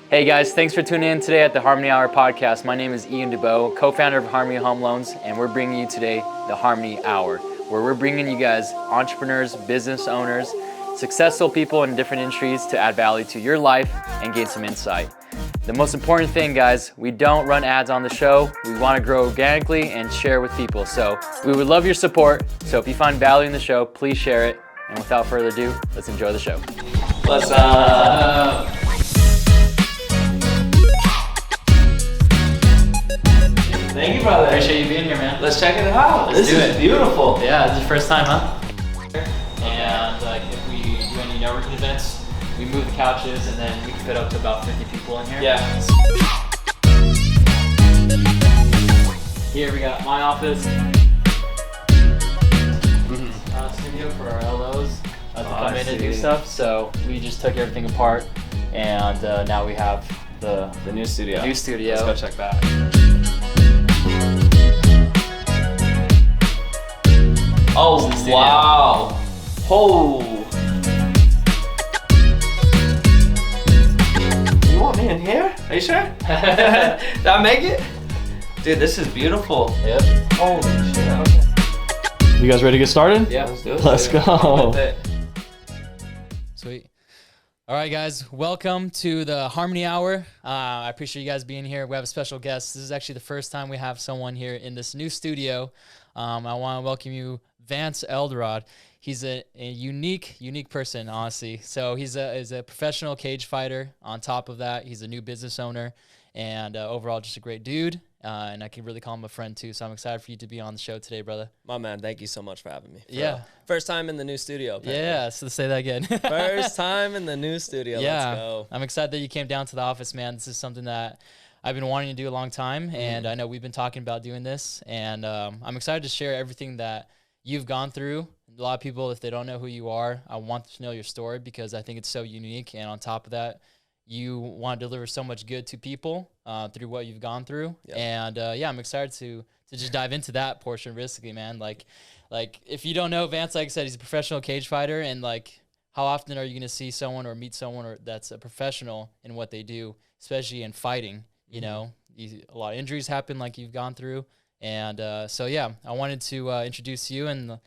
Hey guys, thanks for tuning in today at the Harmony Hour podcast. My name is Ian Duboe, co-founder of Harmony Home Loans, and we're bringing you today the Harmony Hour, where we're bringing you guys entrepreneurs, business owners, successful people in different industries to add value to your life and gain some insight. The most important thing, guys, we don't run ads on the show. We want to grow organically and share with people. So we would love your support. So if you find value in the show, please share it. And without further ado, let's enjoy the show. What's up? Thank you, brother. Appreciate you being here, man. Let's check it out. Let's this do is it. Beautiful. Yeah, this is your first time, huh? And if we do any networking events, we move the couches and then we can fit up to about 50 people in here. Yeah. Here we got my office. Studio for our LOs to come in and do stuff. So we just took everything apart and now we have the new studio. New studio. Let's go check that. Oh, wow. Oh. You want me in here? Are you sure? Did I make it? Dude, this is beautiful. Yep. Holy shit. Okay. You guys ready to get started? Yeah. Let's do it. Let's go. I'm with it. Sweet. All right, guys, welcome to the Harmony Hour. I appreciate you guys being here. We have a special guest. This is actually the first time we have someone here in this new studio. I want to welcome you, Vance Elrod. He's a unique person, honestly. So he's a professional cage fighter. On top of that, he's a new business owner, and overall just a great dude. And I can really call him a friend too. So I'm excited for you to be on the show today, brother. My man, thank you so much for having me. Yeah. First time in the new studio. Apparently. Yeah, so say that again. First time in the new studio. Yeah. Let's go. I'm excited that you came down to the office, man. This is something that I've been wanting to do a long time, and I know we've been talking about doing this, and I'm excited to share everything that you've gone through. A lot of people, if they don't know who you are, I want to know your story because I think it's so unique, and on top of that, you want to deliver so much good to people through what you've gone through. Yep. And yeah, I'm excited to just dive into that portion basically, man. Like if you don't know Vance, like I said, he's a professional cage fighter, and like how often are you going to see someone or meet someone that's a professional in what they do, especially in fighting? You know, a lot of injuries happen like you've gone through. And so, yeah, I wanted to introduce you and,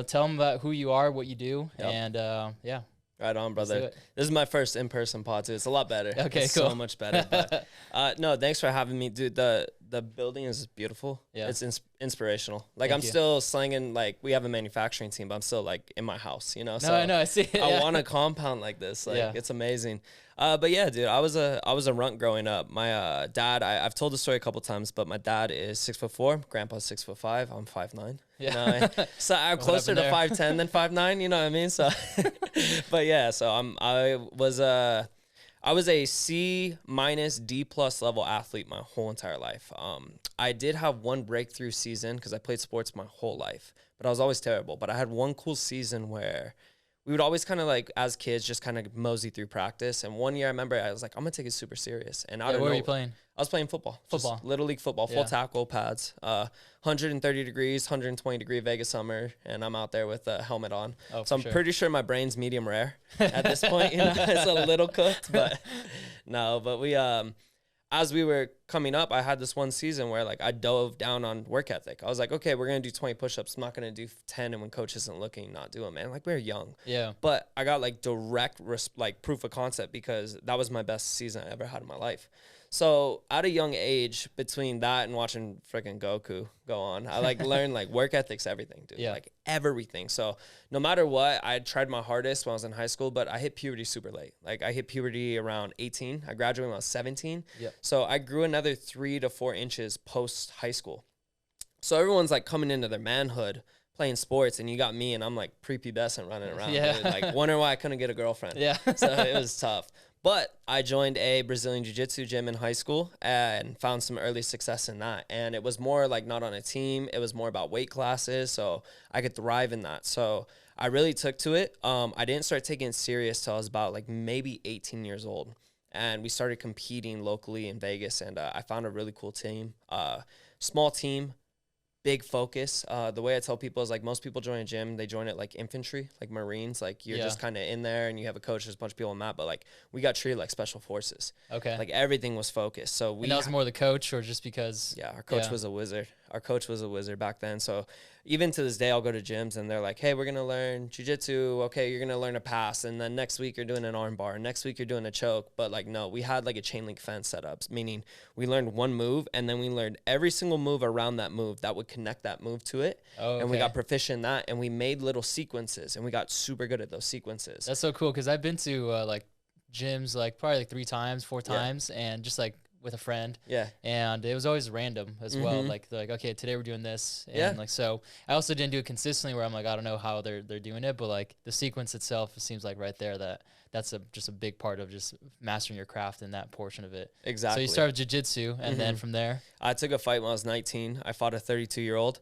tell them about who you are, what you do. Yep. And yeah. Right on, brother. This is my first in-person pod, too. It's a lot better. Okay, it's cool. So much better. But, no, thanks for having me. Dude, the building is beautiful. Yeah. It's inspirational. Like, I'm still slanging, like, we have a manufacturing team, but I'm still, like, in my house, So I know, I see it. I want a compound like this. Like, it's amazing. But, yeah, dude, I was a runt growing up. My dad, I've told the story a couple times, but my dad is 6'4", grandpa's 6'5", I'm 5'9". Yeah. So I'm closer to 5'10" than 5'9", you know what I mean? So, but yeah, so I was a C- D+ level athlete my whole entire life. I did have one breakthrough season because I played sports my whole life, but I was always terrible. But I had one cool season where we would always kind of like, as kids, just kind of mosey through practice. And one year I remember I was like, I'm going to take it super serious. And what were you playing? I was playing football. Little league football, full tackle pads, 130 degrees, 120 degree Vegas summer. And I'm out there with a helmet on. Oh, so I'm pretty sure my brain's medium rare at this point. It's a little cooked, but no, but we, as we were coming up, I had this one season where like I dove down on work ethic. I was like, okay, we're going to do 20 push-ups. I'm not going to do 10. And when coach isn't looking, not do them, man. Like, we were young. Yeah. But I got like direct proof of concept because that was my best season I ever had in my life. So at a young age, between that and watching freaking Goku go on, I like learned like work ethic's everything, dude. Yeah. Like everything. So no matter what, I tried my hardest when I was in high school, but I hit puberty super late. Like I hit puberty around 18. I graduated when I was 17. Yep. So I grew another 3 to 4 inches post high school. So everyone's like coming into their manhood playing sports, and you got me, and I'm like prepubescent running around. Yeah. Dude. Like wondering why I couldn't get a girlfriend. Yeah. So it was tough. But I joined a Brazilian Jiu-Jitsu gym in high school and found some early success in that. And it was more like not on a team. It was more about weight classes, so I could thrive in that. So I really took to it. I didn't start taking it serious till I was about like maybe 18 years old. And we started competing locally in Vegas, and I found a really cool team. Small team, big focus. The way I tell people is like most people join a gym, they join it like infantry, like Marines. Like you're just kind of in there and you have a coach, there's a bunch of people on that. But like we got treated like special forces. Okay. Like everything was focused. So and that was more the coach or just because? Yeah, our coach was a wizard. Our coach was a wizard back then. So even to this day, I'll go to gyms and they're like, hey, we're going to learn jiu-jitsu. Okay, you're going to learn a pass. And then next week you're doing an arm bar. Next week you're doing a choke. But like, no, we had like a chain link fence set up, meaning we learned one move and then we learned every single move around that move that would connect that move to it. Oh, okay. And we got proficient in that and we made little sequences and we got super good at those sequences. That's so cool because I've been to like gyms like probably like 3 times, 4 times and just like with a friend. Yeah. And it was always random as well. Like, they're like, okay, today we're doing this. And like, so I also didn't do it consistently where I'm like, I don't know how they're doing it, but like the sequence itself, it seems like right there that's just a big part of just mastering your craft in that portion of it. Exactly. So you started jiu-jitsu and then from there? I took a fight when I was 19. I fought a 32-year-old.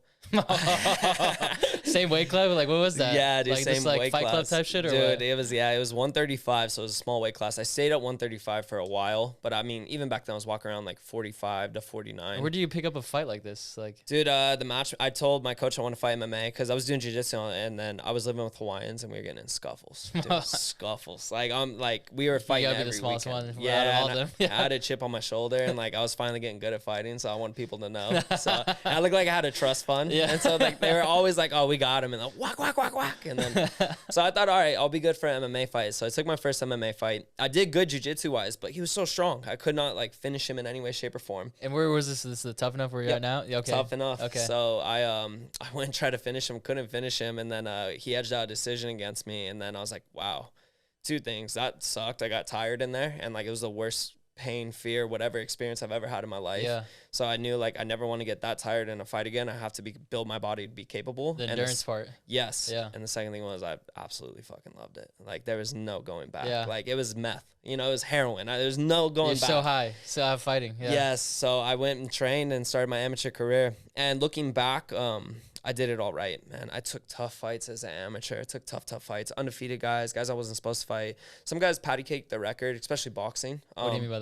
Same weight club? Like, what was that? Yeah, dude, like, same this, like, weight fight class. Club type shit or dude, what? it was 135, so it was a small weight class. I stayed at 135 for a while, but I mean, even back then I was walking around like 45 to 49. Where do you pick up a fight like this? Like, dude, the match, I told my coach I want to fight MMA because I was doing jiu-jitsu and then I was living with Hawaiians and we were getting in scuffles. Dude, scuffles. Like, we were fighting every the smallest weekend. one. Yeah, out of all of them. I had a chip on my shoulder and like I was finally getting good at fighting, so I want people to know. So and I looked like I had a trust fund. Yeah. And so like they were always like, oh, we got him, and like whack, whack, whack, whack. And then so I thought, all right, I'll be good for an MMA fight. So I took my first MMA fight. I did good jiu-jitsu wise, but he was so strong. I could not like finish him in any way, shape, or form. And where was this? This is Tough Enough where you're at now? Yeah, okay. Tough Enough. Okay. So I went and tried to finish him, couldn't finish him, and then he edged out a decision against me, and then I was like, wow. 2 things. That sucked. I got tired in there, and like it was the worst pain, fear, whatever experience I've ever had in my life. Yeah. So I knew like I never want to get that tired in a fight again. I have to build my body to be capable. The endurance part. Yes. Yeah. And the second thing was I absolutely fucking loved it. Like there was no going back. Yeah. Like it was meth. You know, it was heroin. There's no going back. You're so high. So I'm fighting. Yeah. Yes. So I went and trained and started my amateur career. And looking back, I did it all right, man. I took tough fights as an amateur. I took tough fights. Undefeated guys I wasn't supposed to fight. Some guys patty caked their record, especially boxing. What do you mean by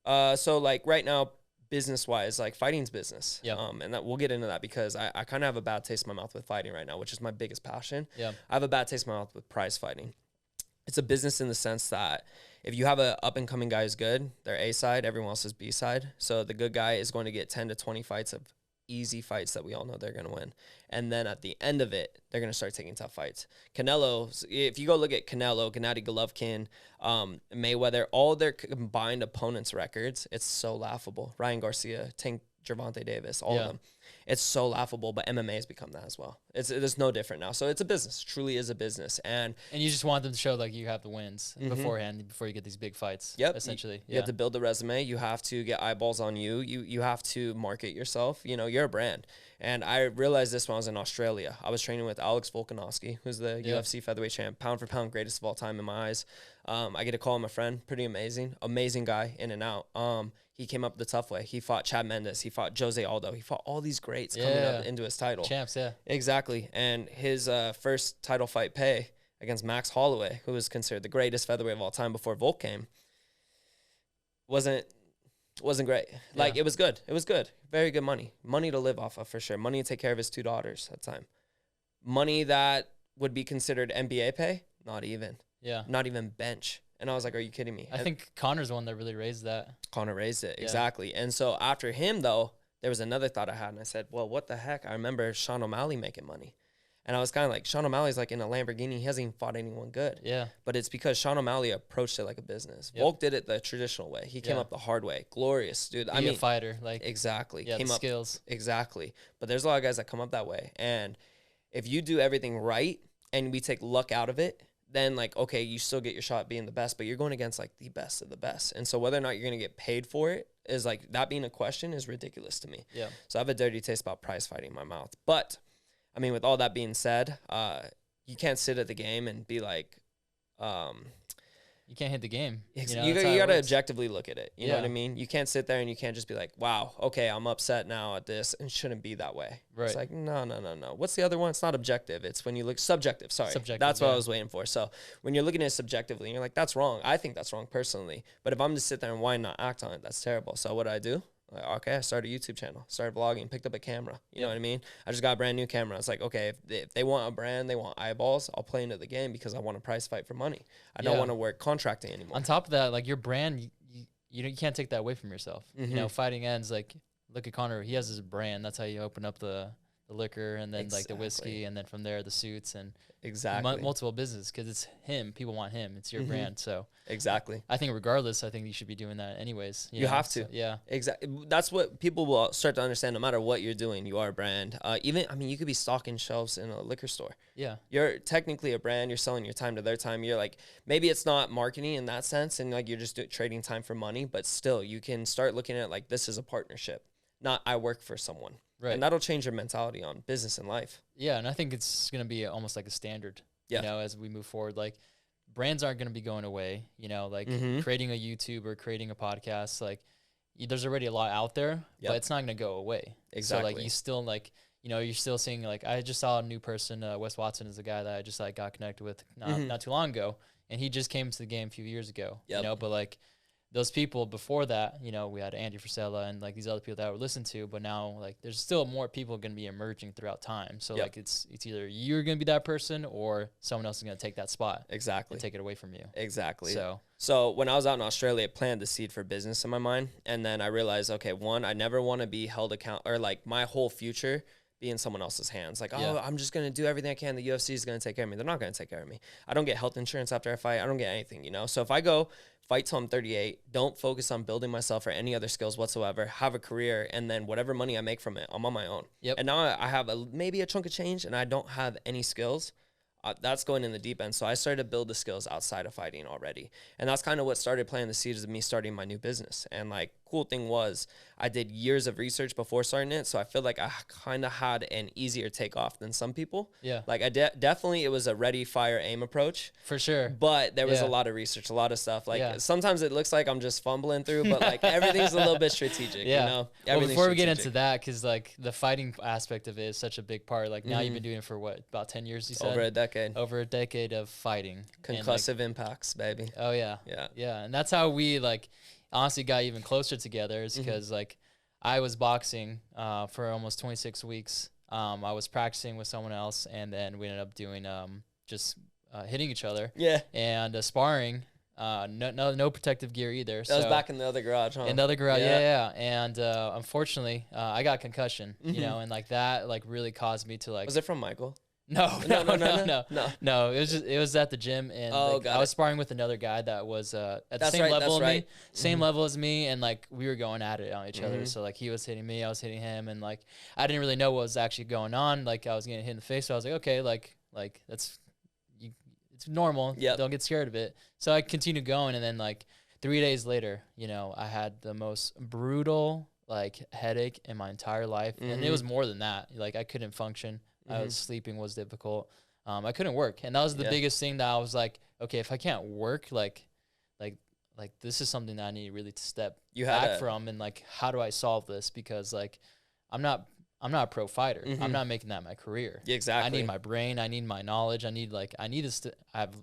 that? So like right now, business-wise, like fighting's business. Yeah. And that we'll get into that because I kind of have a bad taste in my mouth with fighting right now, which is my biggest passion. Yeah. I have a bad taste in my mouth with prize fighting. It's a business in the sense that if you have a up-and-coming guy who's good, they're A side, everyone else is B side. So the good guy is going to get 10 to 20 fights of easy fights that we all know they're going to win. And then at the end of it, they're going to start taking tough fights. Canelo, if you go look at Canelo, Gennady Golovkin, Mayweather, all their combined opponents' records, it's so laughable. Ryan Garcia, Tank Gervonta Davis, all of them. It's so laughable, but MMA has become that as well. It's no different now. So it's a business. It truly is a business. And you just want them to show like you have the wins beforehand, before you get these big fights. Yep. Essentially. You have to build a resume. You have to get eyeballs on you. You have to market yourself. You know, you're a brand. And I realized this when I was in Australia. I was training with Alex Volkanovski, who's the UFC featherweight champ, pound for pound greatest of all time in my eyes. I get to call him a friend. Pretty amazing guy in and out. He came up the tough way. He fought Chad Mendes. He fought Jose Aldo. He fought all these greats coming up into his title. Champs, yeah. Exactly. And his first title fight pay against Max Holloway, who was considered the greatest featherweight of all time before Volk came, wasn't great. Like, it was good. It was good. Very good money. Money to live off of, for sure. Money to take care of his 2 daughters at the time. Money that would be considered NBA pay? Not even. Yeah. Not even bench. And I was like, are you kidding me? I think Connor's the one that really raised that. Connor raised it, exactly. And so after him, though, there was another thought I had. And I said, well, what the heck? I remember Sean O'Malley making money. And I was kind of like, Sean O'Malley's like in a Lamborghini. He hasn't even fought anyone good. Yeah. But it's because Sean O'Malley approached it like a business. Volk did it the traditional way. He came up the hard way. Glorious, dude. I mean, a fighter. Like, exactly. Yeah, came the up, skills. Exactly. But there's a lot of guys that come up that way. And if you do everything right and we take luck out of it, then like, okay, you still get your shot at being the best, but you're going against like the best of the best. And so whether or not you're going to get paid for it is like, that being a question is ridiculous to me. Yeah. So I have a dirty taste about prize fighting in my mouth. But I mean, with all that being said, you can't sit at the game and be like, you can't hit the game. You got to objectively look at it. You know what I mean? You can't sit there and you can't just be like, wow, okay, I'm upset now at this and shouldn't be that way. Right. It's like, no. What's the other one? It's not objective. It's when you look subjective. Sorry. Subjective, that's what I was waiting for. So when you're looking at it subjectively and you're like, that's wrong. I think that's wrong personally. But if I'm to sit there and why not act on it, that's terrible. So what do? Like, okay, I started a YouTube channel, started vlogging, picked up a camera. You know what I mean? I just got a brand new camera. I was like, okay, if they want a brand, they want eyeballs, I'll play into the game because I want to price fight for money. I don't want to work contracting anymore. On top of that, like your brand, you can't take that away from yourself. You know, fighting ends, like, look at Connor. He has his brand. That's how you open up the liquor and then like the whiskey, and then from there the suits and multiple business, because it's him. People want him. It's your brand. So exactly. I think regardless, I think you should be doing that anyways. You have to. So, yeah. Exactly. That's what people will start to understand. No matter what you're doing, you are a brand. Even, I mean, you could be stocking shelves in a liquor store. Yeah. You're technically a brand. You're selling your time to their time. You're like, maybe it's not marketing in that sense, and like you're just trading time for money, but still you can start looking at it like this is a partnership, not I work for someone. Right. And that'll change your mentality on business and life. Yeah, and I think it's going to be almost like a standard, you know, as we move forward. Like, brands aren't going to be going away, you know, like creating a YouTube or creating a podcast. Like, there's already a lot out there, but it's not going to go away. Exactly. So, like, you still, like, you know, you're still seeing, like, I just saw a new person, Wes Watson is a guy that I just, like, got connected with not too long ago, and he just came to the game a few years ago, you know, but, like, those people before that, you know, we had Andy Frisella and like these other people that were listened to, but now like there's still more people going to be emerging throughout time. So like it's either you're going to be that person or someone else is going to take that spot. Exactly. And take it away from you. Exactly. So when I was out in Australia, I planted the seed for business in my mind. And then I realized, okay, one, I never want to be held account or like my whole future be in someone else's hands. Like, oh, I'm just going to do everything I can. The UFC is going to take care of me. They're not going to take care of me. I don't get health insurance after I fight. I don't get anything, you know? So if I go fight till I'm 38, don't focus on building myself or any other skills whatsoever, have a career, and then whatever money I make from it, I'm on my own. And now I have maybe a chunk of change and I don't have any skills. That's going in the deep end. So I started to build the skills outside of fighting already. And that's kind of what started planting the seeds of me starting my new business. And like, cool thing was I did years of research before starting it. So I feel like I kind of had an easier takeoff than some people. Yeah. Like I definitely, it was a ready, fire, aim approach. For sure. But there was a lot of research, a lot of stuff. Like sometimes it looks like I'm just fumbling through, but like everything's a little bit strategic, you know? Well, before we get into that, because like the fighting aspect of it is such a big part. Like now you've been doing it for what, about 10 years, you said? Over a decade. Over a decade of fighting. Concussive impacts, baby. Oh, yeah. Yeah. Yeah. And that's how we like honestly got even closer together, is because like I was boxing for almost 26 weeks. I was practicing with someone else, and then we ended up doing just hitting each other. Yeah. And sparring. No protective gear either. That was back in the other garage, huh? In the other garage, yeah. And unfortunately, I got concussion, you know, and like that like really caused me to like. Was it from Michael? No. It was at the gym, and I was sparring with another guy that was at the same level as me, same level as me, and like we were going at it on each other. So like he was hitting me, I was hitting him, and like I didn't really know what was actually going on. Like I was getting hit in the face, so I was like, okay, like that's it's normal. Don't get scared of it. So I continued going, and then like 3 days later, you know, I had the most brutal like headache in my entire life, and it was more than that. Like I couldn't function. I was sleeping was difficult. I couldn't work, and that was the biggest thing that I was like, okay, if I can't work, like this is something that I need really to step back from, and like, how do I solve this? Because like, I'm not a pro fighter. I'm not making that my career. Exactly. I need my brain. I need my knowledge. I need to have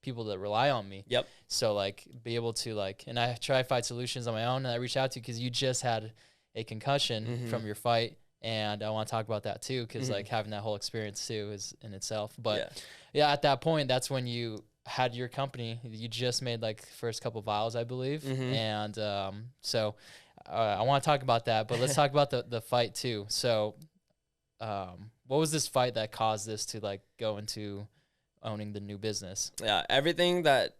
people that rely on me. So like, be able to like, and I try Fight Solutions on my own, and I reached out to you because you just had a concussion from your fight. And I want to talk about that too, because like having that whole experience too is in itself. But at that point, that's when you had your company. You just made like first couple vials, I believe. And so I want to talk about that, but let's talk about the fight too. So what was this fight that caused this to like go into owning the new business? Yeah, everything that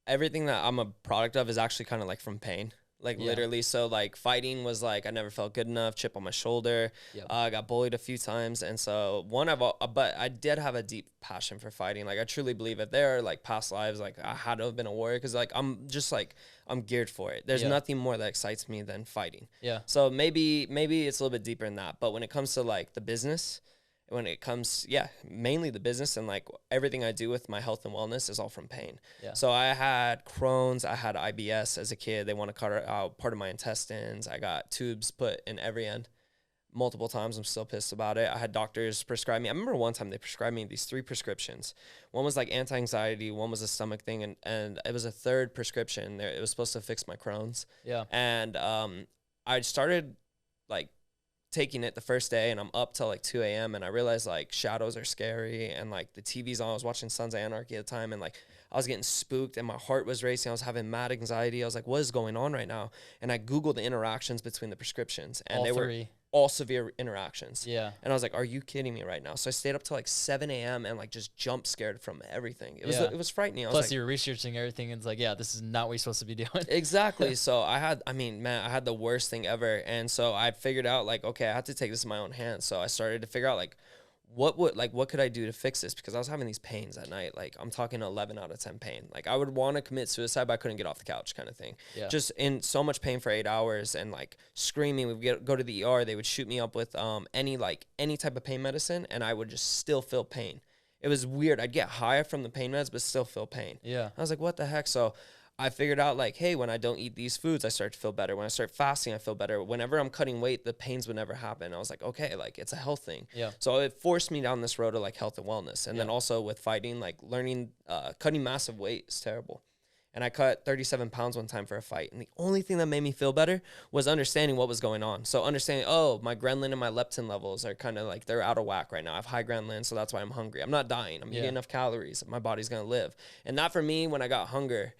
I'm a product of is actually kind of like from pain. Like literally, so like fighting was like I never felt good enough, chip on my shoulder. I got bullied a few times, and so but I did have a deep passion for fighting. Like I truly believe if there are like past lives, like I had to have been a warrior, because like I'm geared for it. There's nothing more that excites me than fighting. So maybe it's a little bit deeper than that. But when it comes to like the business, mainly the business, and like everything I do with my health and wellness is all from pain. So I had Crohn's, I had IBS as a kid. They want to cut out part of my intestines. I got tubes put in every end multiple times. I'm still pissed about it. I had doctors prescribe me. I remember one time they prescribed me these 3 prescriptions. One was like anti-anxiety, one was a stomach thing, and it was a third prescription. It was supposed to fix my Crohn's. And I started like taking it the first day, and I'm up till like 2 a.m. and I realized like shadows are scary, and like the TV's on. I was watching Sons of Anarchy at the time, and like I was getting spooked and my heart was racing. I was having mad anxiety. I was like, what is going on right now? And I Googled the interactions between the prescriptions, and they were all severe interactions. Yeah. And I was like, are you kidding me right now? So I stayed up till like 7 a.m. and like just jump scared from everything. It was frightening. Plus you were researching everything, and it's like, yeah, this is not what you're supposed to be doing. Exactly. So I had the worst thing ever. And so I figured out like, okay, I have to take this in my own hands. So I started to figure out like, what could I do to fix this? Because I was having these pains at night. Like I'm talking 11 out of 10 pain. Like I would want to commit suicide, but I couldn't get off the couch kind of thing. Yeah. Just in so much pain for 8 hours and like screaming. We would go to the ER. They would shoot me up with any type of pain medicine, and I would just still feel pain. It was weird. I'd get higher from the pain meds, but still feel pain. Yeah. I was like, what the heck? So I figured out like, hey, when I don't eat these foods, I start to feel better. When I start fasting, I feel better. Whenever I'm cutting weight, the pains would never happen. I was like, okay, like it's a health thing. Yeah. So it forced me down this road of like health and wellness. And then also with fighting, like learning, cutting massive weight is terrible. And I cut 37 pounds one time for a fight. And the only thing that made me feel better was understanding what was going on. So understanding, oh, my ghrelin and my leptin levels are kind of like, they're out of whack right now. I have high ghrelin, so that's why I'm hungry. I'm not dying. I'm eating enough calories. My body's going to live. And that for me, when I got hunger,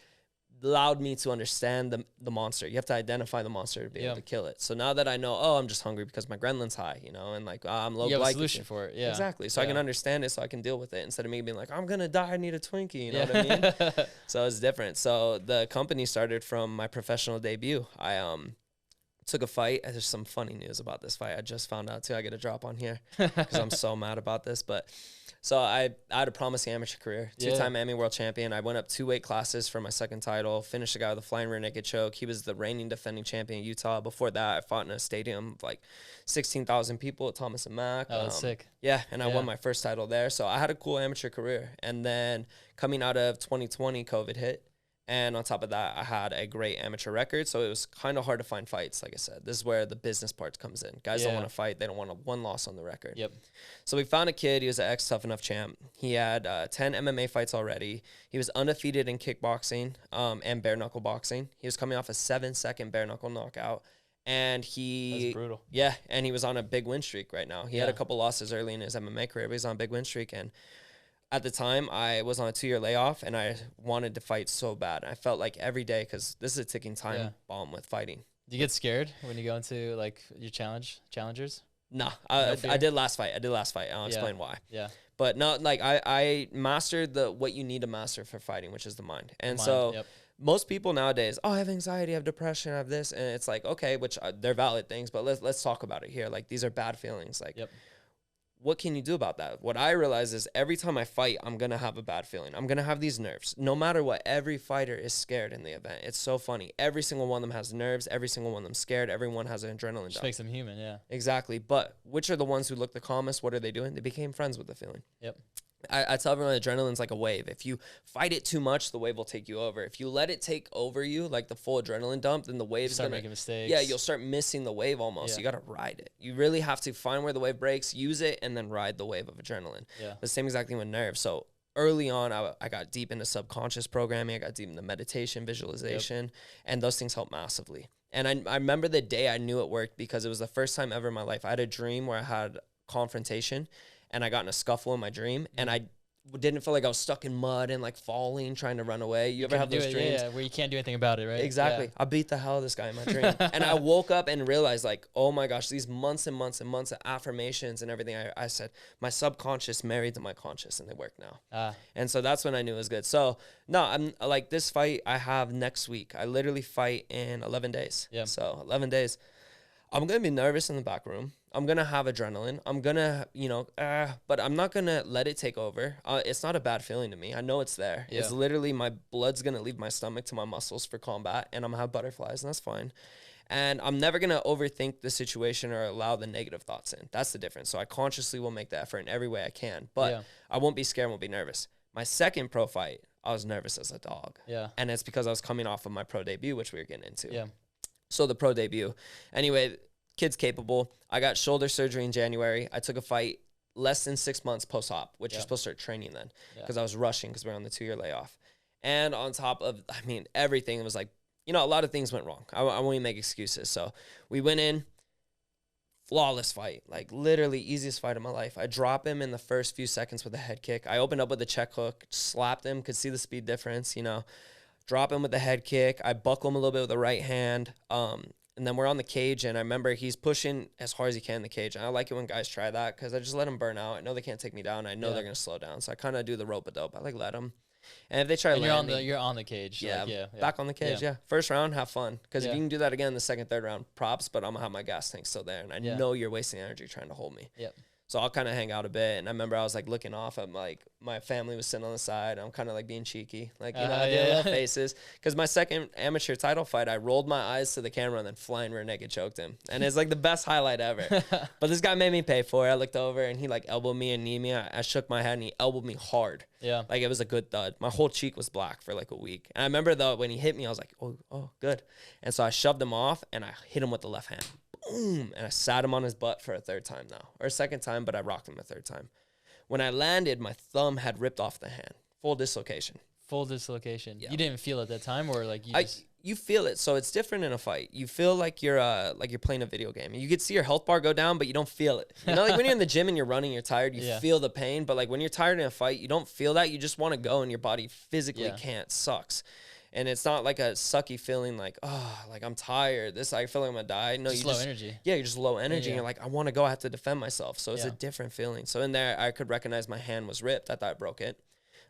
allowed me to understand the monster. You have to identify the monster to be able to kill it. So now that I know, oh, I'm just hungry because my gremlin's high, and like I'm low glycogen. You have a solution for it. Yeah, exactly. So I can understand it, so I can deal with it instead of me being like, I'm gonna die, I need a Twinkie. You know what I mean? So it's different. So the company started from my professional debut. I took a fight. There's some funny news about this fight. I just found out too. I get a drop on here because I'm so mad about this, but. So I had a promising amateur career, two-time MMA world champion. I went up 2 weight classes for my second title, finished a guy with a flying rear naked choke. He was the reigning defending champion in Utah. Before that, I fought in a stadium of like 16,000 people at Thomas & Mack. Oh, that's sick. Yeah, and I won my first title there. So I had a cool amateur career. And then coming out of 2020, COVID hit. And on top of that, I had a great amateur record. So it was kind of hard to find fights, like I said. This is where the business part comes in. Guys don't want to fight. They don't want one loss on the record. Yep. So we found a kid. He was an ex-Tough Enough champ. He had 10 MMA fights already. He was undefeated in kickboxing and bare knuckle boxing. He was coming off a 7-second bare knuckle knockout. And that's brutal. Yeah, and he was on a big win streak right now. He had a couple losses early in his MMA career, but he's on a big win streak. And at the time, I was on a 2-year layoff, and I wanted to fight so bad. I felt like every day, because this is a ticking time bomb with fighting. Do you get scared when you go into like your challengers? Nah, I did last fight. I'll explain why. Yeah. But no, like I mastered what you need to master for fighting, which is the mind. And most people nowadays, I have anxiety, I have depression, I have this, and it's like, okay, which they're valid things, but let's talk about it here. Like these are bad feelings. Like. What can you do about that? What I realize is every time I fight, I'm going to have a bad feeling. I'm going to have these nerves. No matter what, every fighter is scared in the event. It's so funny. Every single one of them has nerves. Every single one of them scared. Everyone has an adrenaline dump. Makes them human, yeah. Exactly. But which are the ones who look the calmest? What are they doing? They became friends with the feeling. Yep. I tell everyone adrenaline's like a wave. If you fight it too much, the wave will take you over. If you let it take over you, like the full adrenaline dump, then the wave's start making mistakes. Yeah, you'll start missing the wave almost. Yeah. You got to ride it. You really have to find where the wave breaks, use it, and then ride the wave of adrenaline. Yeah. The same exact thing with nerves. So early on, I got deep into subconscious programming. I got deep into meditation, visualization, and those things help massively. And I remember the day I knew it worked because it was the first time ever in my life. I had a dream where I had confrontation, and I got in a scuffle in my dream, and I didn't feel like I was stuck in mud and like falling, trying to run away. You ever have those dreams? Yeah, where you can't do anything about it, right? Exactly. Yeah. I beat the hell out of this guy in my dream. And I woke up and realized like, oh my gosh, these months and months and months of affirmations and everything I said, my subconscious married to my conscious, and they work now. And so that's when I knew it was good. So no, I'm like, this fight I have next week. I literally fight in 11 days. Yeah. So 11 days. I'm going to be nervous in the back room. I'm going to have adrenaline. I'm going to, but I'm not going to let it take over. It's not a bad feeling to me. I know it's there. Yeah. It's literally my blood's going to leave my stomach to my muscles for combat, and I'm going to have butterflies, and that's fine. And I'm never going to overthink the situation or allow the negative thoughts in. That's the difference. So I consciously will make the effort in every way I can, but I won't be scared, won't be nervous. My second pro fight, I was nervous as a dog. Yeah. And it's because I was coming off of my pro debut, which we were getting into. Yeah. So the pro debut. Anyway, kid's capable. I got shoulder surgery in January. I took a fight less than 6 months post-op, which you're supposed to start training then, because I was rushing because we were on the 2-year layoff. And on top of, everything, it was like you know, a lot of things went wrong. I won't even make excuses. So we went in, flawless fight, like literally easiest fight of my life. I drop him in the first few seconds with a head kick. I opened up with a check hook, slapped him, could see the speed difference, you know, drop him with the head kick. I buckle him a little bit with the right hand. And then we're on the cage, and I remember he's pushing as hard as he can in the cage. And I like it when guys try that because I just let them burn out. I know they can't take me down. I know they're going to slow down. So I kind of do the rope-a-dope. I like let them. And if they try to land me, you're on the cage. Yeah, like, back on the cage, yeah. First round, have fun. Because if you can do that again in the second, third round, props, but I'm going to have my gas tank still there. And I know you're wasting energy trying to hold me. Yep. So I'll kind of hang out a bit. And I remember I was like looking off at like my family was sitting on the side. I'm kind of like being cheeky. Like, you know, I did little faces. Because my second amateur title fight, I rolled my eyes to the camera and then flying rear naked choked him. And it's like the best highlight ever. But this guy made me pay for it. I looked over and he like elbowed me and kneed me. I shook my head and he elbowed me hard. Yeah. Like it was a good thud. My whole cheek was black for like a week. And I remember though, when he hit me, I was like, oh, good. And so I shoved him off and I hit him with the left hand. Boom, and I sat him on his butt for a third time now. Or a second time, but I rocked him a third time. When I landed, my thumb had ripped off the hand. Full dislocation. Full dislocation. Yeah. You didn't feel it at that time, or like you feel it. So it's different in a fight. You feel like you're playing a video game. You could see your health bar go down, but you don't feel it. You know, like when you're in the gym and you're running, you're tired, you feel the pain. But like when you're tired in a fight, you don't feel that. You just want to go and your body physically can't. Sucks. And it's not like a sucky feeling like, oh, like I'm tired. I feel like I'm going to die. No, just low energy. Yeah, you're just low energy. And you're like, I want to go. I have to defend myself. So it's a different feeling. So in there, I could recognize my hand was ripped. I thought I broke it.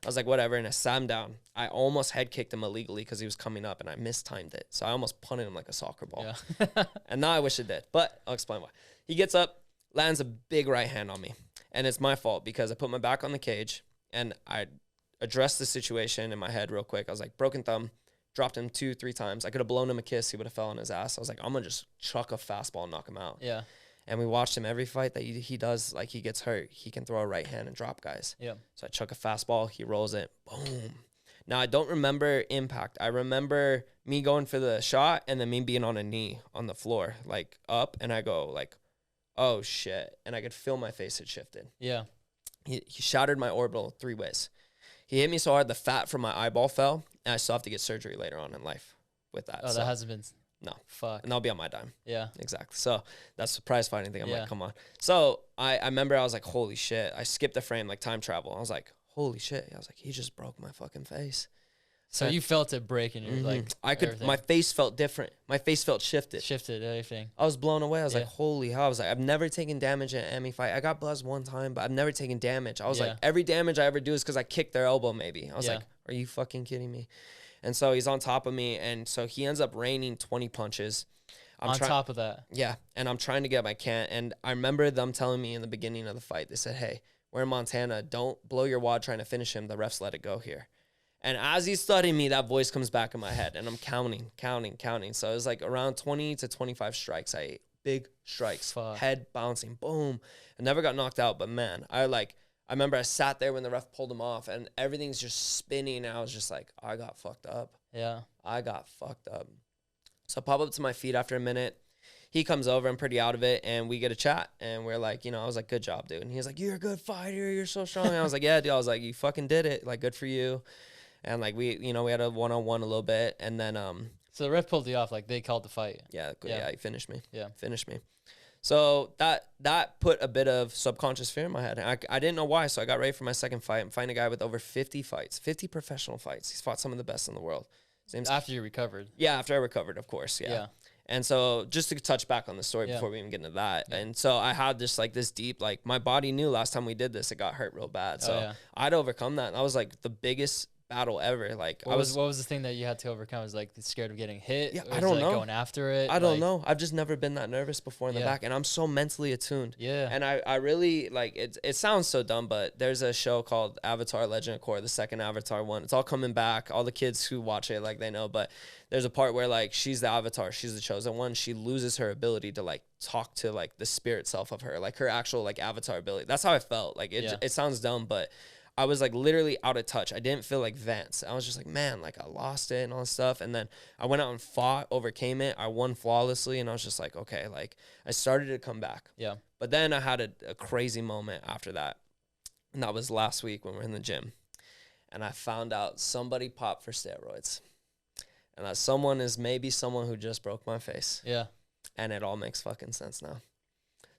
I was like, whatever. And I sat him down. I almost head kicked him illegally because he was coming up and I mistimed it. So I almost punted him like a soccer ball. Yeah. And now I wish it did. But I'll explain why. He gets up, lands a big right hand on me. And it's my fault because I put my back on the cage and I addressed the situation in my head real quick. I was like, broken thumb. Dropped him 2-3 times. I could have blown him a kiss. He would have fell on his ass. I was like, I'm going to just chuck a fastball and knock him out. Yeah. And we watched him every fight that he does. Like, he gets hurt. He can throw a right hand and drop guys. Yeah. So I chuck a fastball. He rolls it. Boom. Now, I don't remember impact. I remember me going for the shot and then me being on a knee on the floor, like up. And I go like, oh, shit. And I could feel my face had shifted. Yeah. He shattered my orbital 3 ways. He hit me so hard the fat from my eyeball fell, and I still have to get surgery later on in life with that. Oh, so that hasn't been... No. Fuck. And that'll be on my dime. Yeah. Exactly. So that's the prize fighting thing. I'm like, come on. So I remember I was like, holy shit. I skipped the frame, like time travel. I was like, holy shit. I was like, he just broke my fucking face. So you felt it break and you're like, my face felt different. My face felt shifted. Everything. I was blown away. I was like, holy hell. I was like, I've never taken damage in an MMA fight. I got buzzed one time, but I've never taken damage. I was like, every damage I ever do is because I kicked their elbow maybe. I was like, are you fucking kidding me? And so he's on top of me. And so he ends up raining 20 punches. On top of that. Yeah. And I'm trying to get my can't. And I remember them telling me in the beginning of the fight, they said, hey, we're in Montana. Don't blow your wad trying to finish him. The refs let it go here. And as he's studying me, that voice comes back in my head, and I'm counting. So it was like around 20 to 25 strikes I ate. Big strikes. Fuck. Head bouncing. Boom. I never got knocked out, but man, I remember I sat there when the ref pulled him off, and everything's just spinning, and I was just like, I got fucked up. Yeah. I got fucked up. So I pop up to my feet after a minute. He comes over. I'm pretty out of it, and we get a chat, and we're like, you know, I was like, good job, dude. And he was like, you're a good fighter. You're so strong. And I was like, yeah, dude. I was like, you fucking did it. Like, good for you. And like we had a one-on-one a little bit, and then so the ref pulled you off, like they called the fight. Yeah, he finished me. So that put a bit of subconscious fear in my head. I didn't know why, so I got ready for my second fight. I'm fighting a guy with over 50 fights, 50 professional fights. He's fought some of the best in the world. His name's after you recovered. Yeah, after I recovered, of course. Yeah. And so just to touch back on the story before we even get into that. Yeah. And so I had this deep, like my body knew last time we did this, it got hurt real bad. So I'd overcome that. And I was like the biggest battle ever. Like what was the thing that you had to overcome? Was like scared of getting hit? Yeah, I don't know. Going after it. I don't know. I've just never been that nervous before in the back, and I'm so mentally attuned. Yeah. And I really like it. It sounds so dumb, but there's a show called Avatar: Legend of Korra, the second Avatar one. It's all coming back. All the kids who watch it, like they know, but there's a part where like she's the Avatar, she's the chosen one. She loses her ability to like talk to like the spirit self of her, like her actual like Avatar ability. That's how I felt. Like it sounds dumb, but I was like literally out of touch. I didn't feel like Vance. I was just like, man, like I lost it and all this stuff. And then I went out and fought, overcame it. I won flawlessly. And I was just like, okay, like I started to come back. Yeah. But then I had a crazy moment after that. And that was last week when we were in the gym. And I found out somebody popped for steroids. And that someone is maybe someone who just broke my face. Yeah. And it all makes fucking sense now.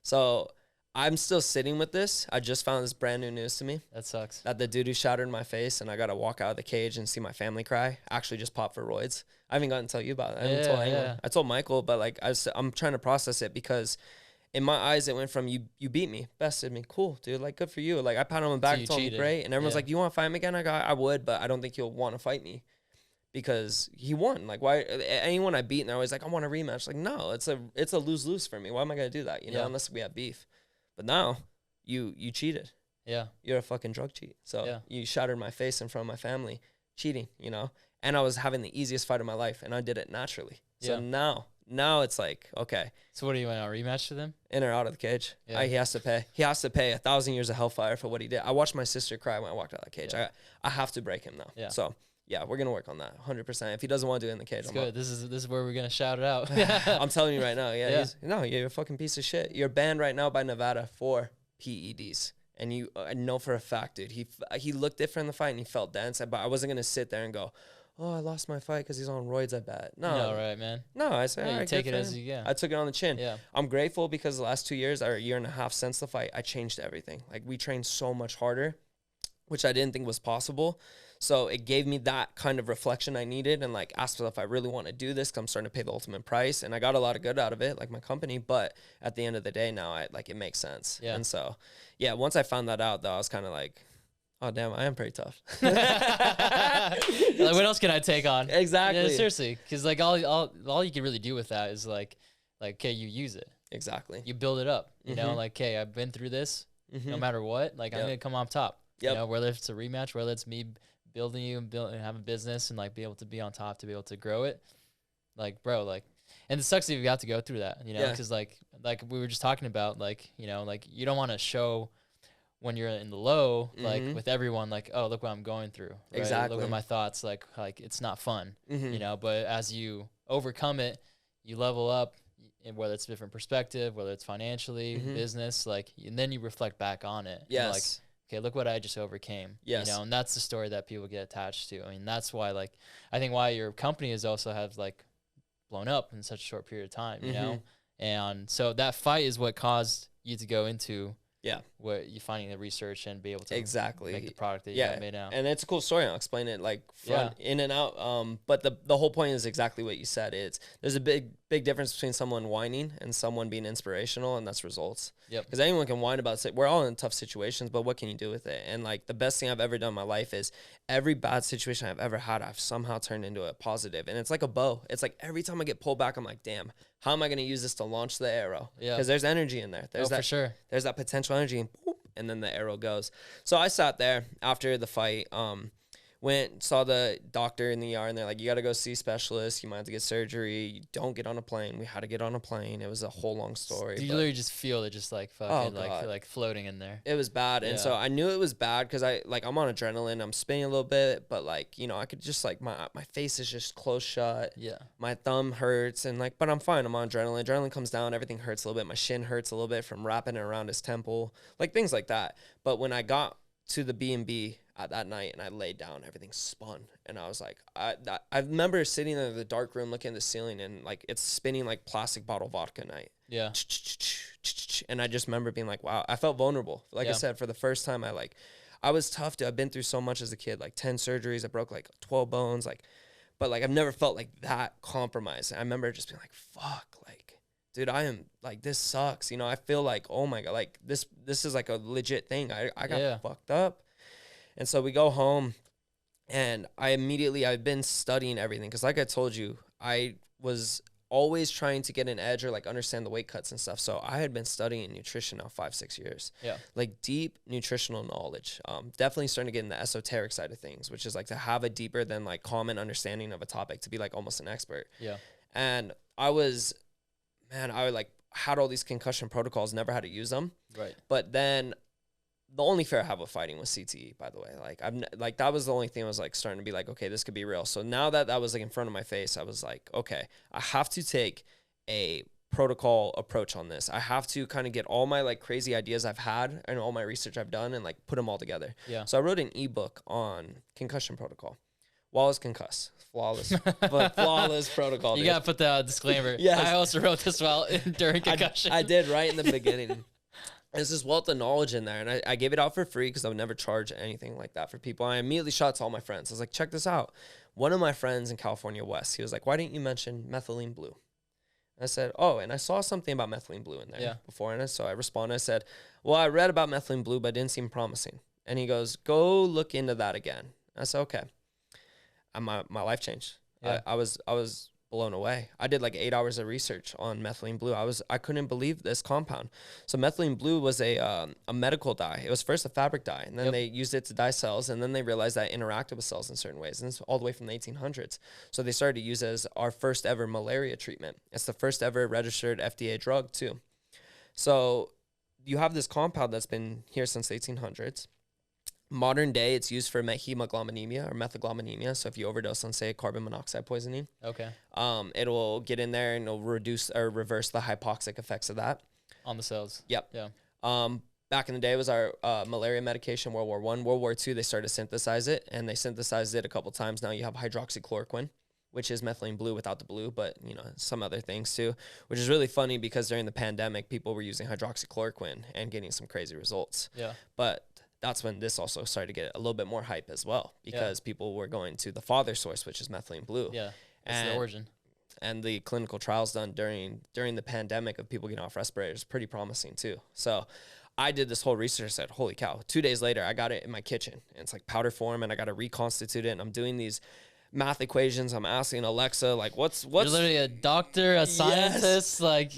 So I'm still sitting with this. I just found this brand new news to me. That sucks. That the dude who shattered my face and I got to walk out of the cage and see my family cry actually just popped for roids. I haven't gotten to tell you about it. I haven't told anyone. I told Michael, but like I'm trying to process it because in my eyes it went from you beat me, bested me. Cool, dude. Like good for you. Like I pat on the back, told him great. And everyone's like, you want to fight him again? I would, but I don't think you'll want to fight me. Because he won. Like why anyone I beat and they're always like, I want a rematch. Like, no, it's a lose-lose for me. Why am I gonna do that? You know, unless we have beef. But now you cheated. Yeah. You're a fucking drug cheat. So you shattered my face in front of my family. Cheating, you know? And I was having the easiest fight of my life and I did it naturally. So now it's like, okay. So what do you want, a rematch to them? In or out of the cage. Yeah. He has to pay. He has to pay 1,000 years of hellfire for what he did. I watched my sister cry when I walked out of the cage. I have to break him now. Yeah. So yeah, we're gonna work on that 100%. If he doesn't want to do it in the cage, it's good. This is where we're gonna shout it out. I'm telling you right now. Yeah. You're a fucking piece of shit. You're banned right now by Nevada for PEDs, and I know for a fact, dude. He looked different in the fight and he felt dense. But I wasn't gonna sit there and go, oh, I lost my fight because he's on roids. I bet. No, right, man. No, I said, you take it as you get. I took it on the chin. Yeah, I'm grateful because the last 2 years or a year and a half since the fight, I changed everything. Like we trained so much harder, which I didn't think was possible. So it gave me that kind of reflection I needed and like asked myself if I really want to do this because I'm starting to pay the ultimate price. And I got a lot of good out of it, like my company. But at the end of the day now, it makes sense. Yeah. And so, yeah, once I found that out, though, I was kind of like, oh, damn, I am pretty tough. Like, what else can I take on? Exactly. Yeah, seriously. Because like all you can really do with that is like, okay, you use it. Exactly. You build it up. You know, like, hey, I've been through this. No matter what, like I'm going to come on top. You know, whether it's a rematch, whether it's me building you and have a business and like be able to be on top to be able to grow it, like bro, like, and it sucks that you got to go through that, you know, because like we were just talking about, like, you know, like you don't want to show when you're in the low, like with everyone, like, oh, look what I'm going through, right? Exactly, look at my thoughts, like it's not fun, you know, but as you overcome it, you level up, whether it's a different perspective, whether it's financially, business, like, and then you reflect back on it. Yes. Like, okay, look what I just overcame. Yes. You know, and that's the story that people get attached to. I mean, that's why, like, I think why your company is also have like blown up in such a short period of time, you know? And so that fight is what caused you to go into what you finding the research and be able to make the product that you have made now. And it's a cool story. I'll explain it like in and out. But the whole point is exactly what you said. There's a big difference between someone whining and someone being inspirational, and that's results. Yep. Because anyone can whine about it. We're all in tough situations, but what can you do with it? And like the best thing I've ever done in my life is every bad situation I've ever had, I've somehow turned into a positive. And it's like a bow. It's like every time I get pulled back, I'm like, damn, how am I going to use this to launch the arrow? Yeah. Because there's energy in there. There's for sure. There's that potential energy, and boop, and then the arrow goes. So I sat there after the fight, saw the doctor in the ER, and they're like, you got to go see specialists. You might have to get surgery. You don't get on a plane. We had to get on a plane. It was a whole long story. You literally just feel it just like fucking like floating in there. It was bad. And so I knew it was bad because I'm on adrenaline. I'm spinning a little bit, but like, you know, I could just like, my face is just closed shut. Yeah. My thumb hurts and like, but I'm fine. I'm on adrenaline. Adrenaline comes down. Everything hurts a little bit. My shin hurts a little bit from wrapping it around his temple, like things like that. But when I got to the B&B at that night and I laid down, everything spun, and I was like, I remember sitting in the dark room looking at the ceiling, and like it's spinning like plastic bottle vodka night. Yeah. And I just remember being like, wow, I felt vulnerable. Like I said, for the first time, I was tough, dude. I've been through so much as a kid, like 10 surgeries. I broke like 12 bones, but I've never felt like that compromised. I remember just being like, fuck, like, dude, I am like, this sucks. You know, I feel like, oh my God, like this is like a legit thing. I got fucked up. And so we go home, and I've been studying everything. Cause like I told you, I was always trying to get an edge or like understand the weight cuts and stuff. So I had been studying nutrition now 5-6 years. Yeah. Like deep nutritional knowledge. Definitely starting to get in the esoteric side of things, which is like to have a deeper than like common understanding of a topic, to be like almost an expert. Yeah. And I had all these concussion protocols, never had to use them. Right. But then the only fear I have with fighting was CTE, by the way. Like that was the only thing I was like starting to be like, okay, this could be real. So now that was like in front of my face, I was like, okay, I have to take a protocol approach on this. I have to kind of get all my like crazy ideas I've had and all my research I've done and like put them all together. Yeah. So I wrote an ebook on concussion protocol, while I was concussed. Flawless, but flawless protocol. You gotta put the disclaimer. Yes. I also wrote this while during concussion. I did right in the beginning. There's this wealth of knowledge in there, and I gave it out for free because I would never charge anything like that for people. I immediately shot to all my friends. I was like, check this out. One of my friends in California West, he was like, why didn't you mention methylene blue? And I said, oh, and I saw something about methylene blue in there before, and so I responded. I said, well, I read about methylene blue, but it didn't seem promising. And he goes, go look into that again. I said, okay. And my life changed. Yeah. I was blown away. I did like 8 hours of research on methylene blue. I couldn't believe this compound. So methylene blue was a medical dye. It was first a fabric dye, and then they used it to dye cells, and then they realized that it interacted with cells in certain ways. And it's all the way from the 1800s. So they started to use it as our first ever malaria treatment. It's the first ever registered FDA drug too. So you have this compound that's been here since the 1800s. Modern day, it's used for hemoglobinemia or methylglobinemia. So if you overdose on, say, carbon monoxide poisoning, it'll get in there and it'll reduce or reverse the hypoxic effects of that on the cells. Yep. Yeah. Back in the day, it was our malaria medication. World War I, World War II, they started to synthesize it, and they synthesized it a couple times. Now you have hydroxychloroquine, which is methylene blue without the blue, but some other things too, which is really funny because during the pandemic, people were using hydroxychloroquine and getting some crazy results. Yeah. But that's when this also started to get a little bit more hype as well, because people were going to the father source, which is methylene blue. Yeah, that's the origin. And the clinical trials done during the pandemic of people getting off respirators, pretty promising too. So I did this whole research. I said, holy cow. 2 days later, I got it in my kitchen. And it's like powder form, and I got to reconstitute it. And I'm doing these math equations. I'm asking Alexa, like, what's You're literally a doctor, a scientist, like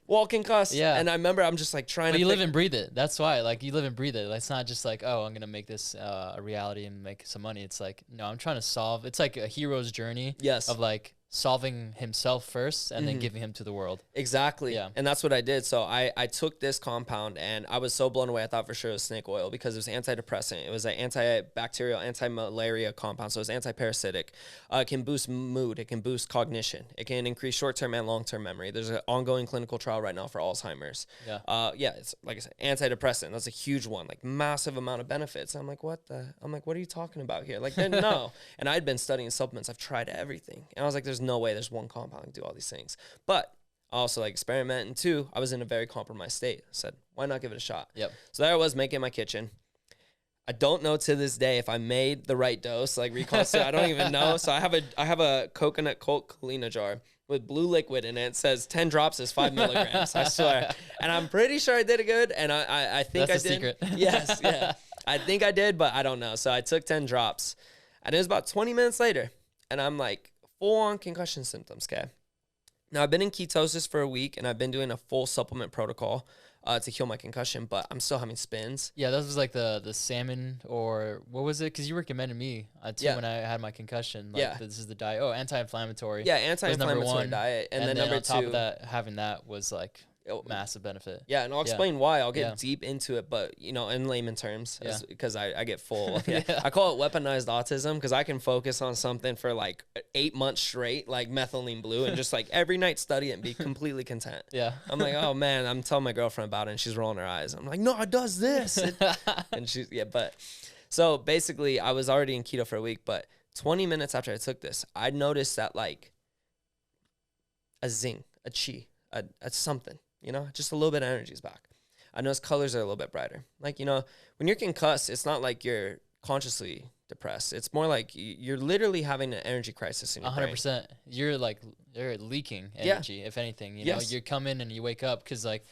walking cuss. Yeah. And I remember I'm just like trying to live and breathe it. That's why, like, you live and breathe it. Like, it's not just like, oh, I'm gonna make this a reality and make some money. It's like, no, I'm trying to solve. It's like a hero's journey. Yes. Of like solving himself first and then giving him to the world. Exactly. Yeah. And that's what I did. So I took this compound, and I was so blown away. I thought for sure it was snake oil because it was antidepressant. It was an antibacterial, anti-malaria compound. So it was anti-parasitic. It can boost mood. It can boost cognition. It can increase short-term and long-term memory. There's an ongoing clinical trial right now for Alzheimer's. Yeah. It's like I said, antidepressant. That's a huge one, like massive amount of benefits. I'm like, what are you talking about here? Like, no. And I'd been studying supplements. I've tried everything. And I was like, there's no way there's one compound that can do all these things. But I also like experiment. And two, I was in a very compromised state. I said, why not give it a shot? Yep. So there I was making my kitchen. I don't know to this day if I made the right dose, like reconstitute. I don't even know. So I have a coconut Colt Kalina jar with blue liquid in it. It says 10 drops is 5 milligrams. I swear. And I'm pretty sure I did it good. And I think That's I did. Secret. Yes. Yeah. I think I did, but I don't know. So I took 10 drops, and it was about 20 minutes later, and I'm like, full-on concussion symptoms, okay? Now, I've been in ketosis for a week, and I've been doing a full supplement protocol to heal my concussion, but I'm still having spins. Yeah, this was like the salmon, or what was it? Because you recommended me too when I had my concussion. Like, this is the diet. Oh, anti-inflammatory. Yeah, anti-inflammatory diet. And then number on two. top of that, having that was like massive benefit. Yeah, and I'll explain why. I'll get deep into it, but in layman terms, because I get full. I call it weaponized autism, because I can focus on something for like 8 months straight, like methylene blue, and just like every night study it and be completely content. Yeah. I'm like, oh man, I'm telling my girlfriend about it, and she's rolling her eyes. I'm like, no, it does this. And she's, but so basically I was already in keto for a week, but 20 minutes after I took this, I noticed that like a zing, a chi, a something. Just a little bit of energy is back. I noticed colors are a little bit brighter. Like, when you're concussed, it's not like you're consciously depressed. It's more like you're literally having an energy crisis in your 100%. Brain. You're leaking energy, if anything. You come in and you wake up, because like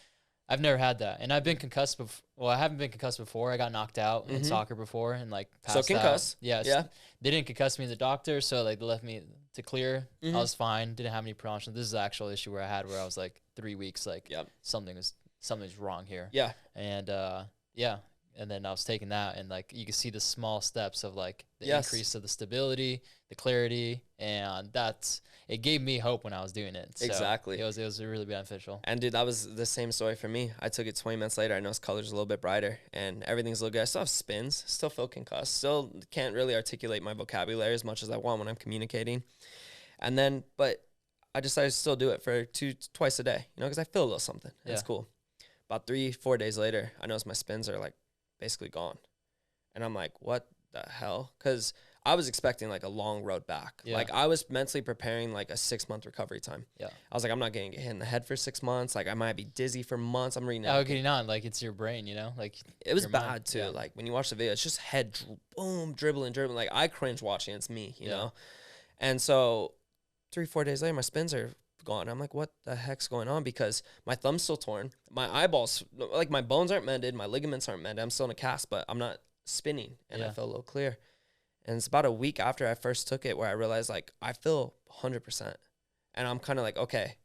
I've never had that. And I've been concussed before. Well, I haven't been concussed before. I got knocked out in soccer before and like passed out. So concussed. Yeah. They didn't concuss me, the doctor, so like they left me to clear. I was fine. Didn't have any precautions. This is the actual issue where I was like 3 weeks, like something's wrong here. Yeah. And and then I was taking that, and like you can see the small steps of like the increase of the stability, the clarity, and it gave me hope when I was doing it. So exactly. It was really beneficial. And dude, that was the same story for me. I took it 20 minutes later. I noticed colors a little bit brighter, and everything's a little good. I still have spins, still feel concussed, still can't really articulate my vocabulary as much as I want when I'm communicating. And then, but I decided to still do it for twice a day, because I feel a little something. It's cool. About 3-4 days later, I noticed my spins are like basically gone. And I'm like, what the hell? Because I was expecting like a long road back. Yeah. Like I was mentally preparing like a 6-month recovery time. Yeah. I was like, I'm not going to get hit in the head for 6 months. Like I might be dizzy for months. I'm reading. How could you not? Like it's your brain, you know? Like it was bad mind. too. Yeah. Like when you watch the video, it's just head boom, dribbling. Like I cringe watching. It's me, you know? And so 3-4 days later, my spins are gone. I'm like, what the heck's going on? Because my thumb's still torn. My eyeballs, like my bones aren't mended. My ligaments aren't mended. I'm still in a cast, but I'm not spinning. And I feel a little clear. And it's about a week after I first took it where I realized like I feel 100%. And I'm kind of like, okay,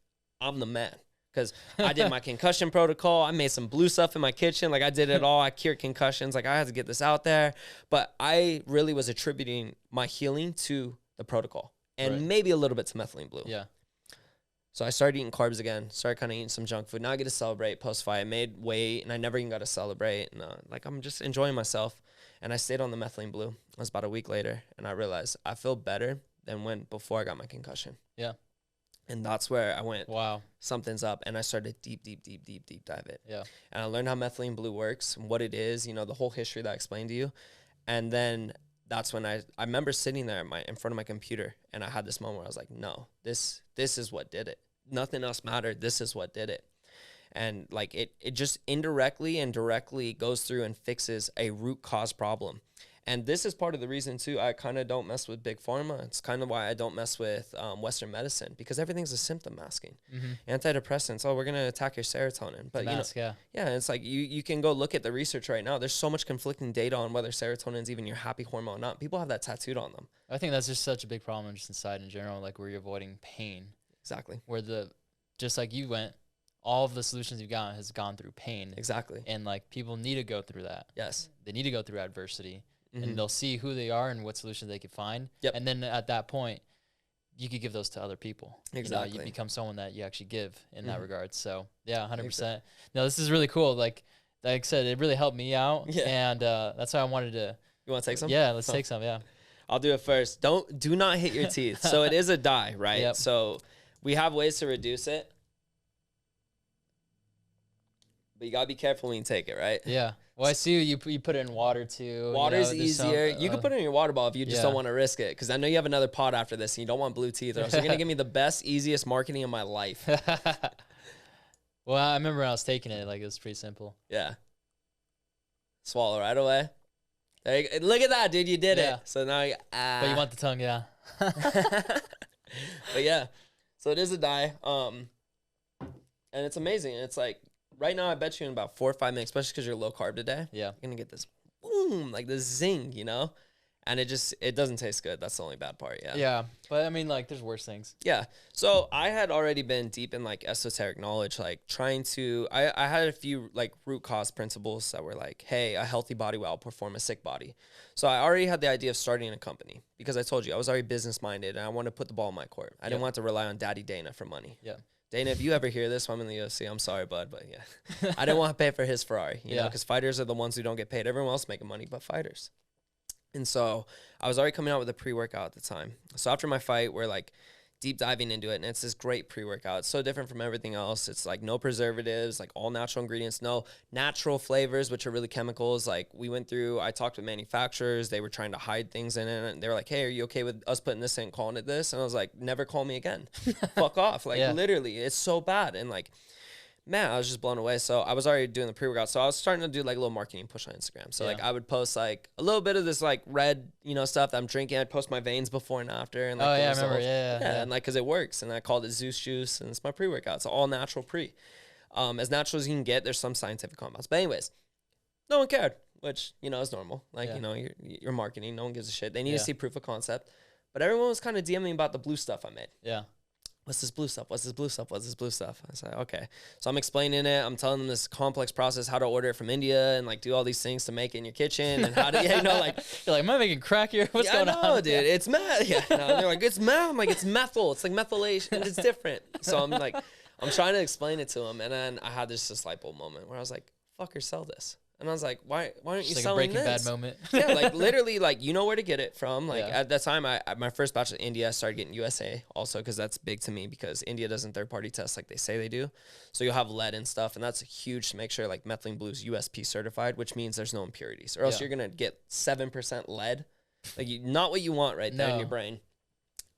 I'm the man. Because I did my concussion protocol. I made some blue stuff in my kitchen. Like I did it all. I cured concussions. Like I had to get this out there. But I really was attributing my healing to the protocol and maybe a little bit to methylene blue. Yeah. So I started eating carbs again, started kind of eating some junk food. Now I get to celebrate post-fight. I made weight, and I never even got to celebrate. And like I'm just enjoying myself. And I stayed on the methylene blue. It was about a week later, and I realized I feel better than before I got my concussion. Yeah. And that's where I went, wow, something's up. And I started deep dive it. Yeah. And I learned how methylene blue works and what it is, you know, the whole history that I explained to you. And then that's when I remember sitting there in front of my computer, and I had this moment where I was like, no, this is what did it. Nothing else mattered. This is what did it. And like it just indirectly and directly goes through and fixes a root cause problem. And this is part of the reason too, I kind of don't mess with big pharma. It's kind of why I don't mess with Western medicine, because everything's a symptom masking. Antidepressants, we're going to attack your serotonin. But yeah, it's like you can go look at the research right now. There's so much conflicting data on whether serotonin is even your happy hormone or not. People have that tattooed on them. I think that's just such a big problem just inside in general, like where you're avoiding pain. Exactly. Where just like you went, all of the solutions you've gotten has gone through pain. Exactly. And like people need to go through that. Yes. They need to go through adversity, and they'll see who they are and what solutions they can find. Yep. And then at that point, you could give those to other people. Exactly. You become someone that you actually give in that regard. So yeah, 100%. No, this is really cool. Like I said, it really helped me out. Yeah. And that's why I wanted to. You want to take some? Yeah, let's take some. Yeah. I'll do it first. Do not hit your teeth. So it is a dye, right? Yep. So we have ways to reduce it. But you gotta be careful when you take it, right? Yeah. Well, I see you put it in water too. Water's easier. You can put it in your water bottle if you just don't want to risk it. Because I know you have another pod after this, and you don't want blue teeth, or else you're gonna give me the best, easiest marketing of my life. Well, I remember when I was taking it, like it was pretty simple. Yeah. Swallow right away. There you go. Look at that, dude. You did it. So now But you want the tongue, yeah. But yeah. So it is a dye. And it's amazing. It's like, right now, I bet you in about 4 or 5 minutes, especially because you're low carb today, you're going to get this boom, like this zing, you know? And it doesn't taste good. That's the only bad part, yeah. Yeah, but I mean, like, there's worse things. Yeah. So I had already been deep in, like, esoteric knowledge, like, trying to, I had a few, like, root cause principles that were like, hey, a healthy body will outperform a sick body. So I already had the idea of starting a company, because I told you, I was already business-minded, and I wanted to put the ball in my court. I didn't want to rely on Daddy Dana for money. Yeah. Dana, if you ever hear this, I'm in the UFC. I'm sorry, bud, but yeah. I didn't want to pay for his Ferrari, you know, because fighters are the ones who don't get paid. Everyone else making money, but fighters. And so I was already coming out with a pre-workout at the time. So after my fight, we're like deep diving into it, and it's this great pre-workout. It's so different from everything else. It's like no preservatives, like all natural ingredients, no natural flavors, which are really chemicals. Like I talked with manufacturers. They were trying to hide things in it. And they were like, hey, are you okay with us putting this in, calling it this? And I was like, never call me again. Fuck off. Like literally, it's so bad. And like, man, I was just blown away. So I was already doing the pre-workout. So I was starting to do like a little marketing push on Instagram. So like I would post like a little bit of this like red, you know, stuff that I'm drinking. I'd post my veins before and after. And like, I remember. Yeah. And like, cause it works. And I called it Zeus Juice, and it's my pre-workout. It's all natural pre. As natural as you can get. There's some scientific compounds. But anyways, no one cared, which, you know, is normal. Like, you know, you're marketing. No one gives a shit. They need to see proof of concept. But everyone was kind of DMing about the blue stuff I made. Yeah. What's this blue stuff? What's this blue stuff? What's this blue stuff? I said, okay. So I'm explaining it. I'm telling them this complex process, how to order it from India and like do all these things to make it in your kitchen and how to, you know, like. You're like, am I making crack here? What's going on? No, dude, it's meth. Yeah, no, they're like, it's meth. I'm like, it's methyl. It's like methylation. And it's different. So I'm like, I'm trying to explain it to them. And then I had this light bulb moment where I was like, fucker, sell this. And I was like, why aren't you selling this? Like a Breaking Bad moment. Yeah, like literally, like you know where to get it from. Like at that time, my first batch of India, I started getting USA also because that's big to me because India doesn't third-party test like they say they do. So you'll have lead and stuff, and that's huge to make sure like Methylene Blue is USP certified, which means there's no impurities, or else you're gonna get 7% lead like not what you want right there in your brain.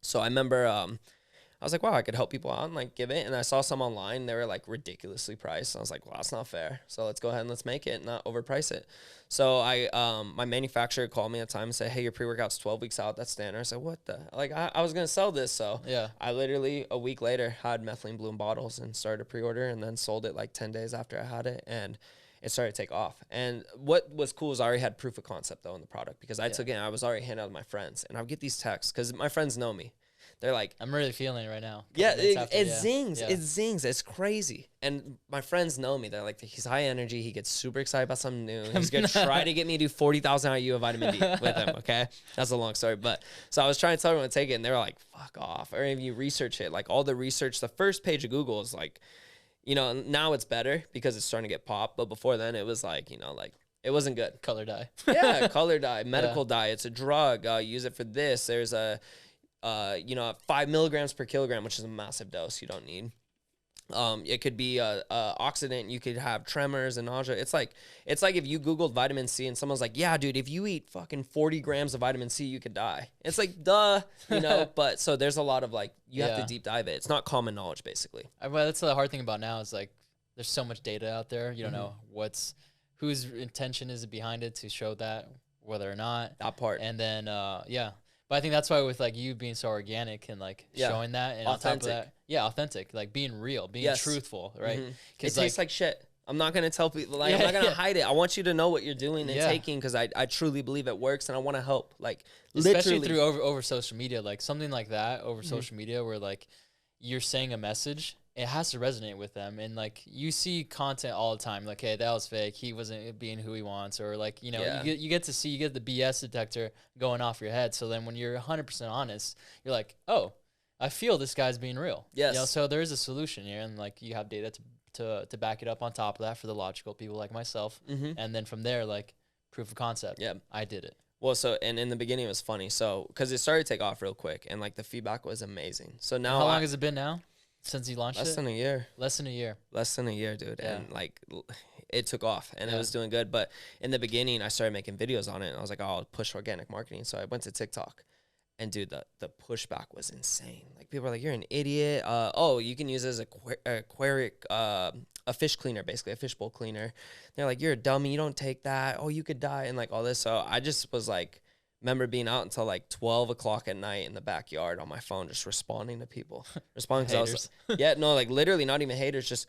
So I remember I was like, wow, I could help people out and like give it. And I saw some online, they were like ridiculously priced. I was like, well, that's not fair. So let's go ahead and let's make it, not overprice it. So my manufacturer called me at the time and said, hey, your pre-workout's 12 weeks out. That's standard. I said, what the, like, I was going to sell this. So yeah, I literally a week later had methylene blue in bottles and started a pre-order and then sold it like 10 days after I had it. And it started to take off. And what was cool is I already had proof of concept though in the product because I took it and I was already handing out to my friends. And I would get these texts because my friends know me. They're like, I'm really feeling it right now. Yeah, it zings. Yeah. It zings. It's crazy. And my friends know me. They're like, he's high energy. He gets super excited about something new. He's going to try to get me to do 40,000 IU of vitamin D with him, okay? That's a long story. But so I was trying to tell everyone to take it, and they were like, fuck off. Or if you research it, like all the research, the first page of Google is like, you know, now it's better because it's starting to get popped. But before then, it was like, you know, like, it wasn't good. Color dye. Yeah, color dye, medical dye. It's a drug. Use it for this. There's a... you know, 5 milligrams per kilogram, which is a massive dose you don't need. It could be a oxidant. You could have tremors and nausea. It's like if you Googled vitamin C and someone's like, yeah, dude, if you eat fucking 40 grams of vitamin C, you could die. It's like, duh, you know, but so there's a lot of like, you have to deep dive it. It's not common knowledge, basically. Well, that's the hard thing about now is like, there's so much data out there. You don't know whose intention is behind it to show that, whether or not. That part. And then, But I think that's why with like you being so organic and like showing that and authentic. On top of that, authentic, like being real, being truthful, right? It tastes like shit. I'm not going to tell people, like, I'm not going to hide it. I want you to know what you're doing and taking because I truly believe it works and I want to help. Like, especially through over social media, like something like that over social media where like you're saying a message, it has to resonate with them. And like you see content all the time, like, hey, that was fake. He wasn't being who he wants. Or like, you know, you get the BS detector going off your head. So then when you're 100% honest, you're like, oh, I feel this guy's being real. Yes. You know, so there is a solution here. And like you have data to back it up on top of that for the logical people like myself. And then from there, like proof of concept. Yeah. I did it. Well, so, and in the beginning it was funny. So, cause it started to take off real quick and like the feedback was amazing. So now how long has it been now? Since you launched Less than a year. Less than a year. Less than a year, dude. Yeah. And like it took off and it was doing good. But in the beginning I started making videos on it and I was like, oh, I'll push organic marketing. So I went to TikTok and dude, the pushback was insane. Like people are like, you're an idiot. Oh, you can use it as a fish cleaner, basically a fishbowl cleaner. They're like, you're a dummy. You don't take that. Oh, you could die. And like all this. So I just was like, remember being out until like 12 o'clock at night in the backyard on my phone, just responding to people. Responding because I was like literally not even haters, just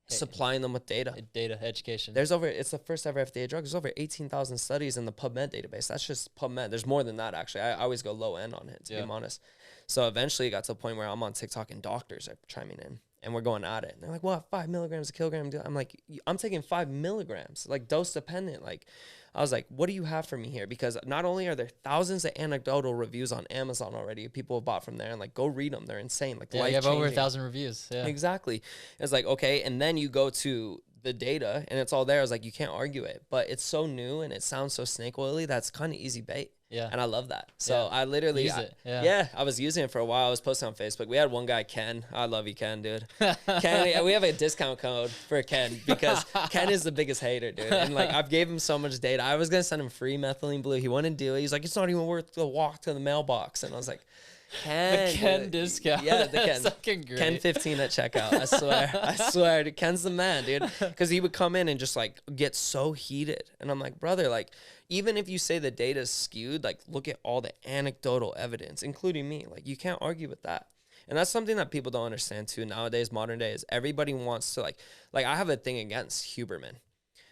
supplying them with data. Data, education. It's the first ever FDA drug. There's over 18,000 studies in the PubMed database. That's just PubMed. There's more than that, actually. I always go low end on it, to be honest. So eventually it got to the point where I'm on TikTok and doctors are chiming in. And we're going at it. And they're like, what, 5 milligrams a kilogram? I'm like, I'm taking 5 milligrams, like dose dependent. Like, I was like, what do you have for me here? Because not only are there thousands of anecdotal reviews on Amazon already, people have bought from there and like, go read them. They're insane. Like, you have over 1,000 reviews. Yeah, exactly. It's like, okay. And then you go to the data and it's all there. I was like, you can't argue it, but it's so new and it sounds so snake oily. That's kind of easy bait. Yeah. And I love that. So I literally use it. Yeah. I was using it for a while. I was posting on Facebook. We had one guy, Ken. I love you, Ken, dude. Ken, we have a discount code for Ken because Ken is the biggest hater, dude. And like, I've gave him so much data. I was going to send him free methylene blue. He wouldn't do it. He's like, it's not even worth the walk to the mailbox. And I was like, Ken. The Ken discount. Yeah, the Ken. That's fucking great. Ken 15 at checkout. I swear. Dude, Ken's the man, dude. Because he would come in and just like get so heated. And I'm like, brother, like, even if you say the data's skewed, like, look at all the anecdotal evidence, including me. Like, you can't argue with that. And that's something that people don't understand, too, nowadays, modern day, is everybody wants to, like I have a thing against Huberman.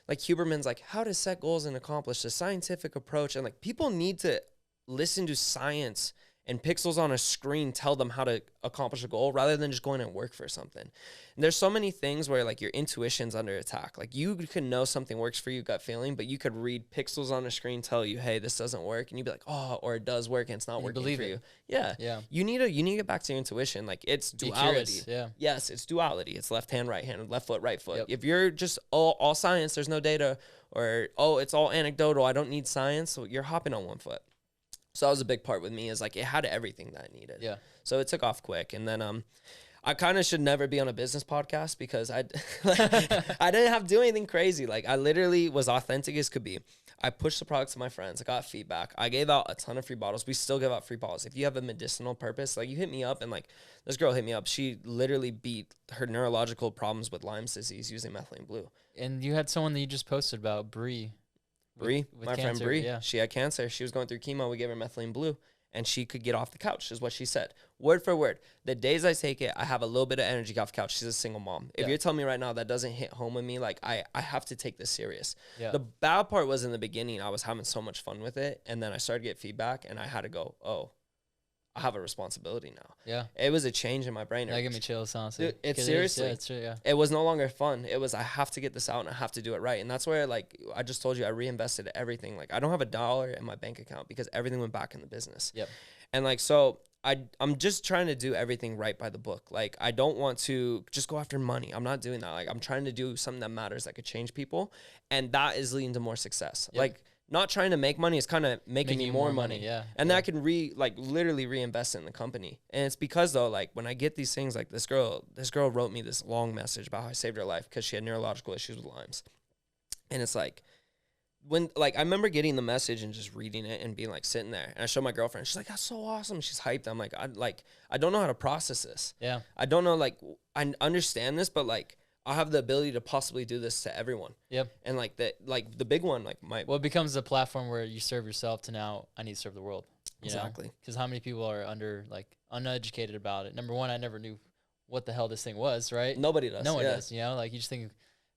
Like, Huberman's like, how to set goals and accomplish the scientific approach. And, like, people need to listen to science and pixels on a screen tell them how to accomplish a goal rather than just going and work for something. And there's so many things where like your intuition's under attack. Like you can know something works for you, gut feeling, but you could read pixels on a screen tell you, hey, this doesn't work. And you'd be like, oh, or it does work and it's not working for you. Yeah. You need to get back to your intuition. Like it's duality. Yeah. Yes, it's duality. It's left hand, right hand, left foot, right foot. Yep. If you're just all science, there's no data, or it's all anecdotal, I don't need science, so you're hopping on one foot. So that was a big part with me is like it had everything that I needed. Yeah. So it took off quick. And then I kind of should never be on a business podcast because I didn't have to do anything crazy. Like I literally was authentic as could be. I pushed the product to my friends. I got feedback. I gave out a ton of free bottles. We still give out free bottles. If you have a medicinal purpose, like you hit me up and like this girl hit me up. She literally beat her neurological problems with Lyme's disease using methylene blue. And you had someone that you just posted about, Bree. Bree, my friend Bree. Yeah. She had cancer. She was going through chemo. We gave her methylene blue. And she could get off the couch, is what she said. Word for word. The days I take it, I have a little bit of energy off the couch. She's a single mom. If you're telling me right now that doesn't hit home with me, like I have to take this serious. Yeah. The bad part was in the beginning, I was having so much fun with it. And then I started to get feedback and I had to go, oh, I have a responsibility now. Yeah. It was a change in my brain. That gave me chills, honestly. Dude, it's seriously. It's true, yeah. It was no longer fun. It was, I have to get this out and I have to do it right. And that's where, like, I just told you, I reinvested everything. Like, I don't have a dollar in my bank account because everything went back in the business. Yep. And like, so I'm just trying to do everything right by the book. Like, I don't want to just go after money. I'm not doing that. Like, I'm trying to do something that matters, that could change people. And that is leading to more success. Yep. Like, not trying to make money is kind of making me more money. Yeah. And then I can literally reinvest in the company. And it's because though, like when I get these things, like this girl wrote me this long message about how I saved her life because she had neurological issues with Lyme's. And it's like, when like I remember getting the message and just reading it and being like sitting there, and I showed my girlfriend. She's like, "That's so awesome." She's hyped. I'm like, I don't know how to process this. Yeah. I don't know. Like, I understand this, but like I have the ability to possibly do this to everyone. Yep. And like the big one, like it becomes a platform where you serve yourself to now I need to serve the world. Exactly. Because how many people are uneducated about it? Number one, I never knew what the hell this thing was. Right. Nobody does. No one does. You know, like you just think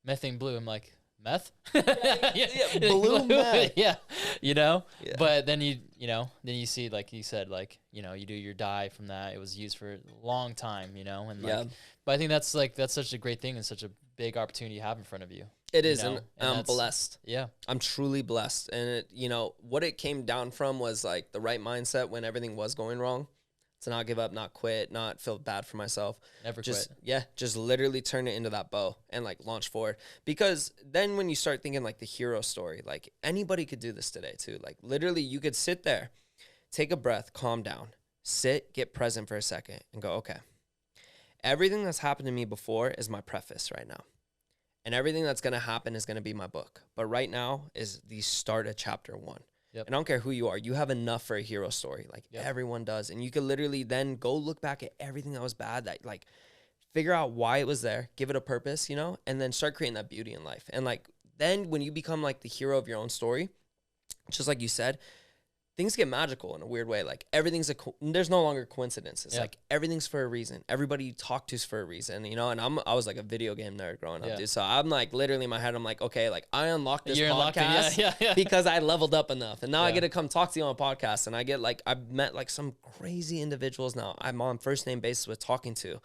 methane blue. I'm like, meth? Blue meth. Yeah, you know? Yeah. But then you see, like you said, like, you know, you do your dye from that. It was used for a long time, you know? And like, but I think that's such a great thing and such a big opportunity you have in front of you. It is, and I'm blessed. Yeah. I'm truly blessed. And what it came down from was like the right mindset when everything was going wrong. To not give up, not quit, not feel bad for myself. Never quit. Quit. Yeah, just literally turn it into that bow and like launch forward. Because then when you start thinking like the hero story, like anybody could do this today too. Like literally you could sit there, take a breath, calm down, sit, get present for a second and go, okay, everything that's happened to me before is my preface right now. And everything that's going to happen is going to be my book. But right now is the start of chapter 1. Yep. And I don't care who you are. You have enough for a hero story. Like everyone does. And you can literally then go look back at everything that was bad, that like figure out why it was there, give it a purpose, and then start creating that beauty in life. And like, then when you become like the hero of your own story, just like you said, things get magical in a weird way. Like everything's there's no longer coincidences. Yeah. Like everything's for a reason. Everybody you talk to is for a reason, and I was like a video game nerd growing up, dude. So I'm like literally in my head, I'm like, okay, like I unlocked this podcast because I leveled up enough. And now I get to come talk to you on a podcast, and I get like, I've met like some crazy individuals now I'm on first name basis with talking to.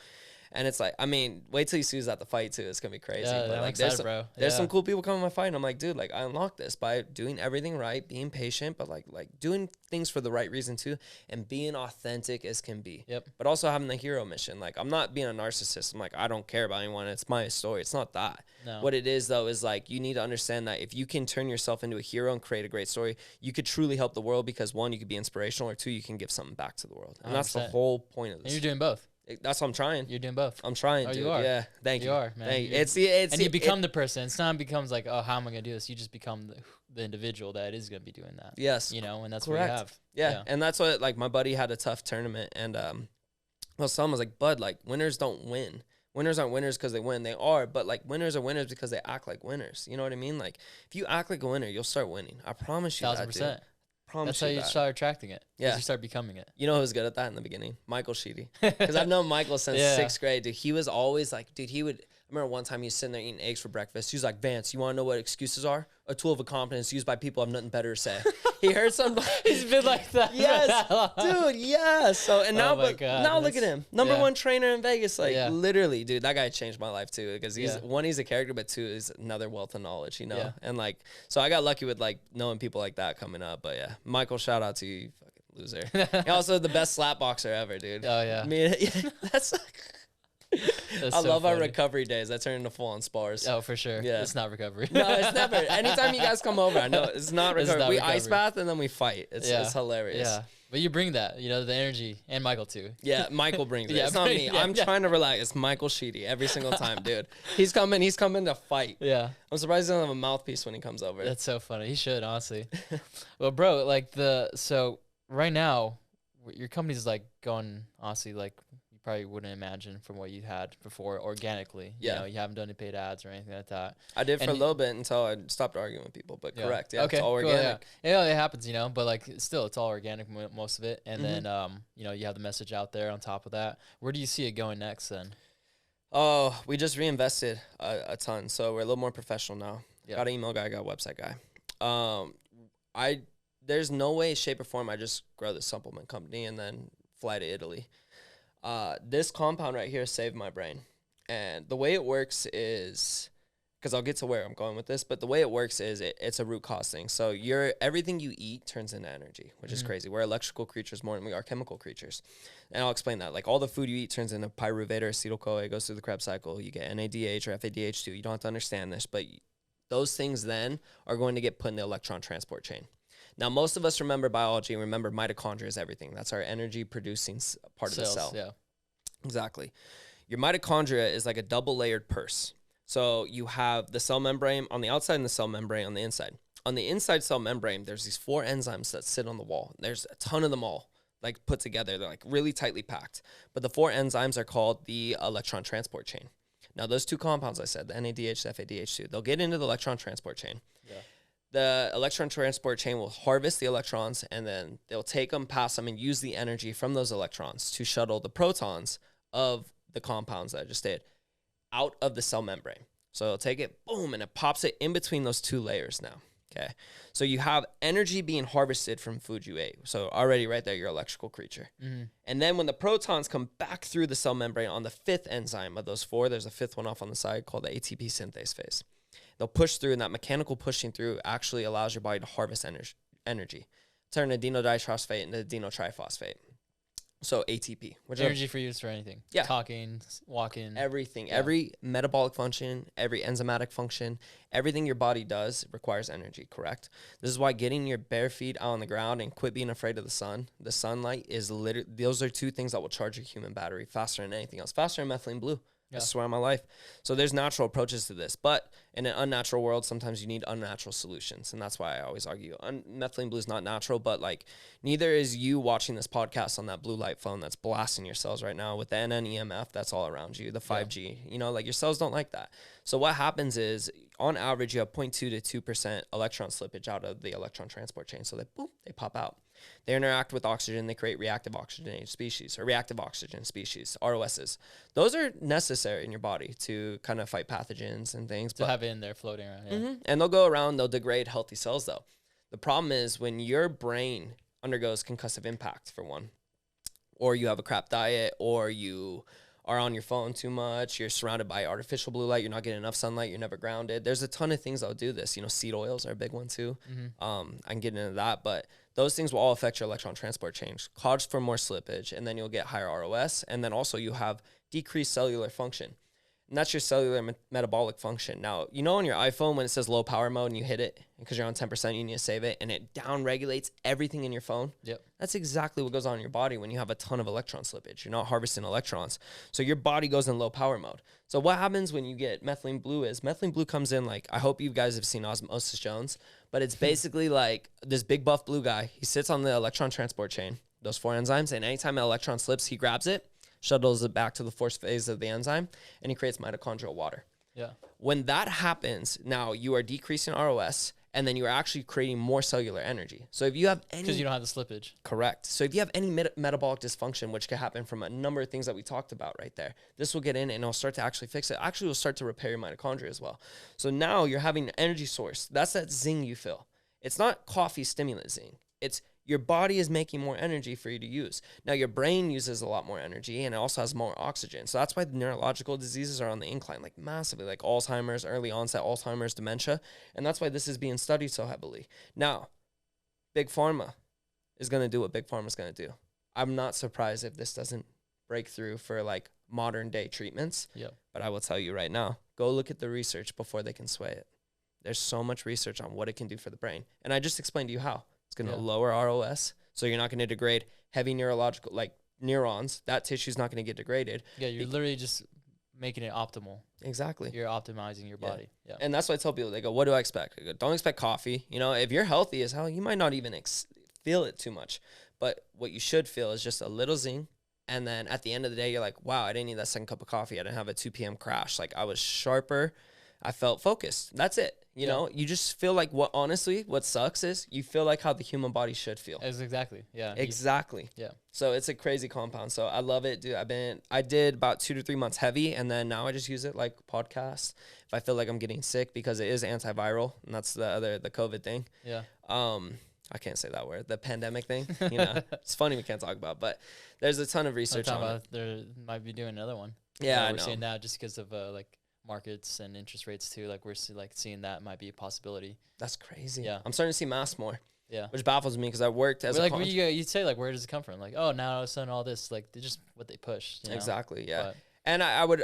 And it's like, I mean, wait till you see who's at the fight too. It's gonna be crazy. Yeah, but like, there's some cool people coming to my fight. And I'm like, dude, like I unlocked this by doing everything right, being patient, but like doing things for the right reason too, and being authentic as can be. Yep. But also having the hero mission. Like I'm not being a narcissist. I'm like, I don't care about anyone. It's my story. It's not that. No. What it is though is like you need to understand that if you can turn yourself into a hero and create a great story, you could truly help the world because one, you could be inspirational, or two, you can give something back to the world. And 100%. That's the whole point of this. And you're doing both. That's what I'm trying. You're doing both. I'm trying. Oh, dude. You are. Yeah. Thank you. You are, man. Thank you. And you become the person. It's not becomes like, oh, how am I going to do this? You just become the individual that is going to be doing that. Yes. And that's correct. What you have. Yeah. And that's what, like, my buddy had a tough tournament. And, someone was like, Bud, like, winners don't win. Winners aren't winners because they win. They are, but, like, winners are winners because they act like winners. You know what I mean? Like, if you act like a winner, you'll start winning. I promise you 1,000%. that, dude. That's how you start attracting it. Yeah. You start becoming it. You know who was good at that in the beginning? Michael Sheedy. Because I've known Michael since 6th grade. Dude, he was always like, I remember one time he was sitting there eating eggs for breakfast. He was like, Vance, you want to know what excuses are? A tool of incompetence used by people who have nothing better to say. He heard somebody. He's been like that. Yes, dude, yes. So, and now, look at him. Number one trainer in Vegas. Like, literally, dude, that guy changed my life too. Because he's a character, but two, is another wealth of knowledge, Yeah. And like, so I got lucky with like knowing people like that coming up. But yeah, Michael, shout out to you, fucking loser. He also the best slap boxer ever, dude. Oh, yeah. I mean, that's I love our recovery days. I turn into full-on spars. Oh, for sure. Yeah. It's not recovery. No, it's never. Anytime you guys come over, I know it's not recovery. We ice bath and then we fight. It's hilarious. Yeah. But you bring that, the energy, and Michael too. Yeah, Michael brings it. It's not me. I'm trying to relax. It's Michael Sheedy every single time, dude. He's coming to fight. Yeah. I'm surprised he doesn't have a mouthpiece when he comes over. That's so funny. He should, honestly. Well, bro, so right now, your company's going, honestly, you probably wouldn't imagine from what you had before organically. Yeah. You haven't done any paid ads or anything like that. I did for a little bit until I stopped arguing with people, but correct. Yeah, okay, it's all organic. Cool, yeah, it happens, but still, it's all organic, most of it. And then, you have the message out there on top of that. Where do you see it going next then? Oh, we just reinvested a ton. So we're a little more professional now. Yep. Got an email guy, got a website guy. There's no way, shape, or form I just grow this supplement company and then fly to Italy. This compound right here saved my brain. And the way it works is, because I'll get to where I'm going with this, but the way it works is it's a root cause thing. So everything you eat turns into energy, which is crazy. We're electrical creatures more than we are chemical creatures. And I'll explain that. All the food you eat turns into pyruvate or acetyl-CoA, goes through the Krebs cycle. You get NADH or FADH2. You don't have to understand this, but those things then are going to get put in the electron transport chain. Now, most of us remember biology and remember mitochondria is everything. That's our energy-producing part of the cell. Yeah. Exactly. Your mitochondria is like a double-layered purse. So you have the cell membrane on the outside and the cell membrane on the inside. On the inside cell membrane, there's these 4 enzymes that sit on the wall. There's a ton of them all put together. They're really tightly packed. But the 4 enzymes are called the electron transport chain. Now, those 2 compounds I said, the NADH, the FADH2, they'll get into the electron transport chain. Yeah. The electron transport chain will harvest the electrons, and then they'll take them, pass them, and use the energy from those electrons to shuttle the protons of the compounds that I just did out of the cell membrane. So it'll take it, boom, and it pops it in between those 2 layers now. Okay. So you have energy being harvested from food you ate. So already right there, you're an electrical creature. Mm-hmm. And then when the protons come back through the cell membrane on the 5th enzyme of those 4, there's a 5th one off on the side called the ATP synthase phase. They'll push through, and that mechanical pushing through actually allows your body to harvest energy. Turn adenotriphosphate into adenotriphosphate. So ATP. Which energy for use for anything. Yeah. Talking, walking. Everything. Yeah. Every metabolic function, every enzymatic function, everything your body does requires energy, correct? This is why getting your bare feet out on the ground and quit being afraid of the sunlight is literally, those are 2 things that will charge your human battery faster than anything else. Faster than methylene blue. I swear on my life. So there's natural approaches to this, but in an unnatural world, sometimes you need unnatural solutions. And that's why I always argue methylene blue is not natural, but neither is you watching this podcast on that blue light phone that's blasting your cells right now with the NNEMF that's all around you, the 5G, your cells don't like that. So what happens is on average, you have 0.2 to 2% electron slippage out of the electron transport chain. So they pop out. They interact with oxygen. They create reactive oxygenated species or reactive oxygen species, ROSs. Those are necessary in your body to kind of fight pathogens and things. To have it in there floating around. Yeah. Mm-hmm. And they'll go around. They'll degrade healthy cells, though. The problem is when your brain undergoes concussive impact, for one, or you have a crap diet, or you are on your phone too much, you're surrounded by artificial blue light, you're not getting enough sunlight, you're never grounded. There's a ton of things that'll do this. Seed oils are a big one too. Mm-hmm. I can get into that, but those things will all affect your electron transport chain, cause for more slippage, and then you'll get higher ROS, and then also you have decreased cellular function. And that's your cellular metabolic function. Now, on your iPhone when it says low power mode and you hit it, because you're on 10%, you need to save it, and it down regulates everything in your phone. Yep. That's exactly what goes on in your body when you have a ton of electron slippage. You're not harvesting electrons. So your body goes in low power mode. So what happens when you get methylene blue comes in I hope you guys have seen Osmosis Jones, but it's basically this big buff blue guy. He sits on the electron transport chain, those 4 enzymes, and anytime an electron slips, he grabs it, shuttles it back to the 4th phase of the enzyme, and he creates mitochondrial water. Yeah. When that happens, now you are decreasing ROS, and then you're actually creating more cellular energy. So if you have any... Because you don't have the slippage. Correct. So if you have any metabolic dysfunction, which could happen from a number of things that we talked about right there, this will get in and it'll start to actually fix it. Actually, it'll start to repair your mitochondria as well. So now you're having an energy source. That's that zing you feel. It's not coffee stimulant zing. It's your body is making more energy for you to use. Now, your brain uses a lot more energy, and it also has more oxygen. So that's why the neurological diseases are on the incline, massively, like Alzheimer's, early onset Alzheimer's, dementia. And that's why this is being studied so heavily. Now, Big Pharma is going to do what Big Pharma is going to do. I'm not surprised if this doesn't break through for modern day treatments. Yep. But I will tell you right now, go look at the research before they can sway it. There's so much research on what it can do for the brain. And I just explained to you how. It's going to lower ROS, so you're not going to degrade heavy neurological, like neurons. That tissue's not going to get degraded. Yeah, you're literally just making it optimal. Exactly. You're optimizing your body. Yeah. And that's what I tell people. They go, what do I expect? I go, don't expect coffee. You know, if you're healthy as hell, you might not even feel it too much. But what you should feel is just a little zing. And then at the end of the day, you're like, wow, I didn't need that second cup of coffee. I didn't have a 2 p.m. crash. Like, I was sharper. I felt focused. That's it. You know, you just feel like what sucks is you feel like how the human body should feel. Exactly. Yeah. Exactly. Yeah. So it's a crazy compound. So I love it, dude. I did about 2 to 3 months heavy, and then now I just use it like podcast if I feel like I'm getting sick, because it is antiviral, and that's the COVID thing. Yeah. I can't say that word. The pandemic thing. You know, it's funny we can't talk about, but there's a ton of research on it. There might be doing another one. Yeah, we're saying that just because of like markets and interest rates too. Like we're seeing that might be a possibility. That's crazy. Yeah, I'm starting to see masks more. Yeah, which baffles me because I worked as like you'd say like, where does it come from? Like, oh, now all of a sudden all this, like, they're just what they push. You know? Exactly. Yeah, but, and I would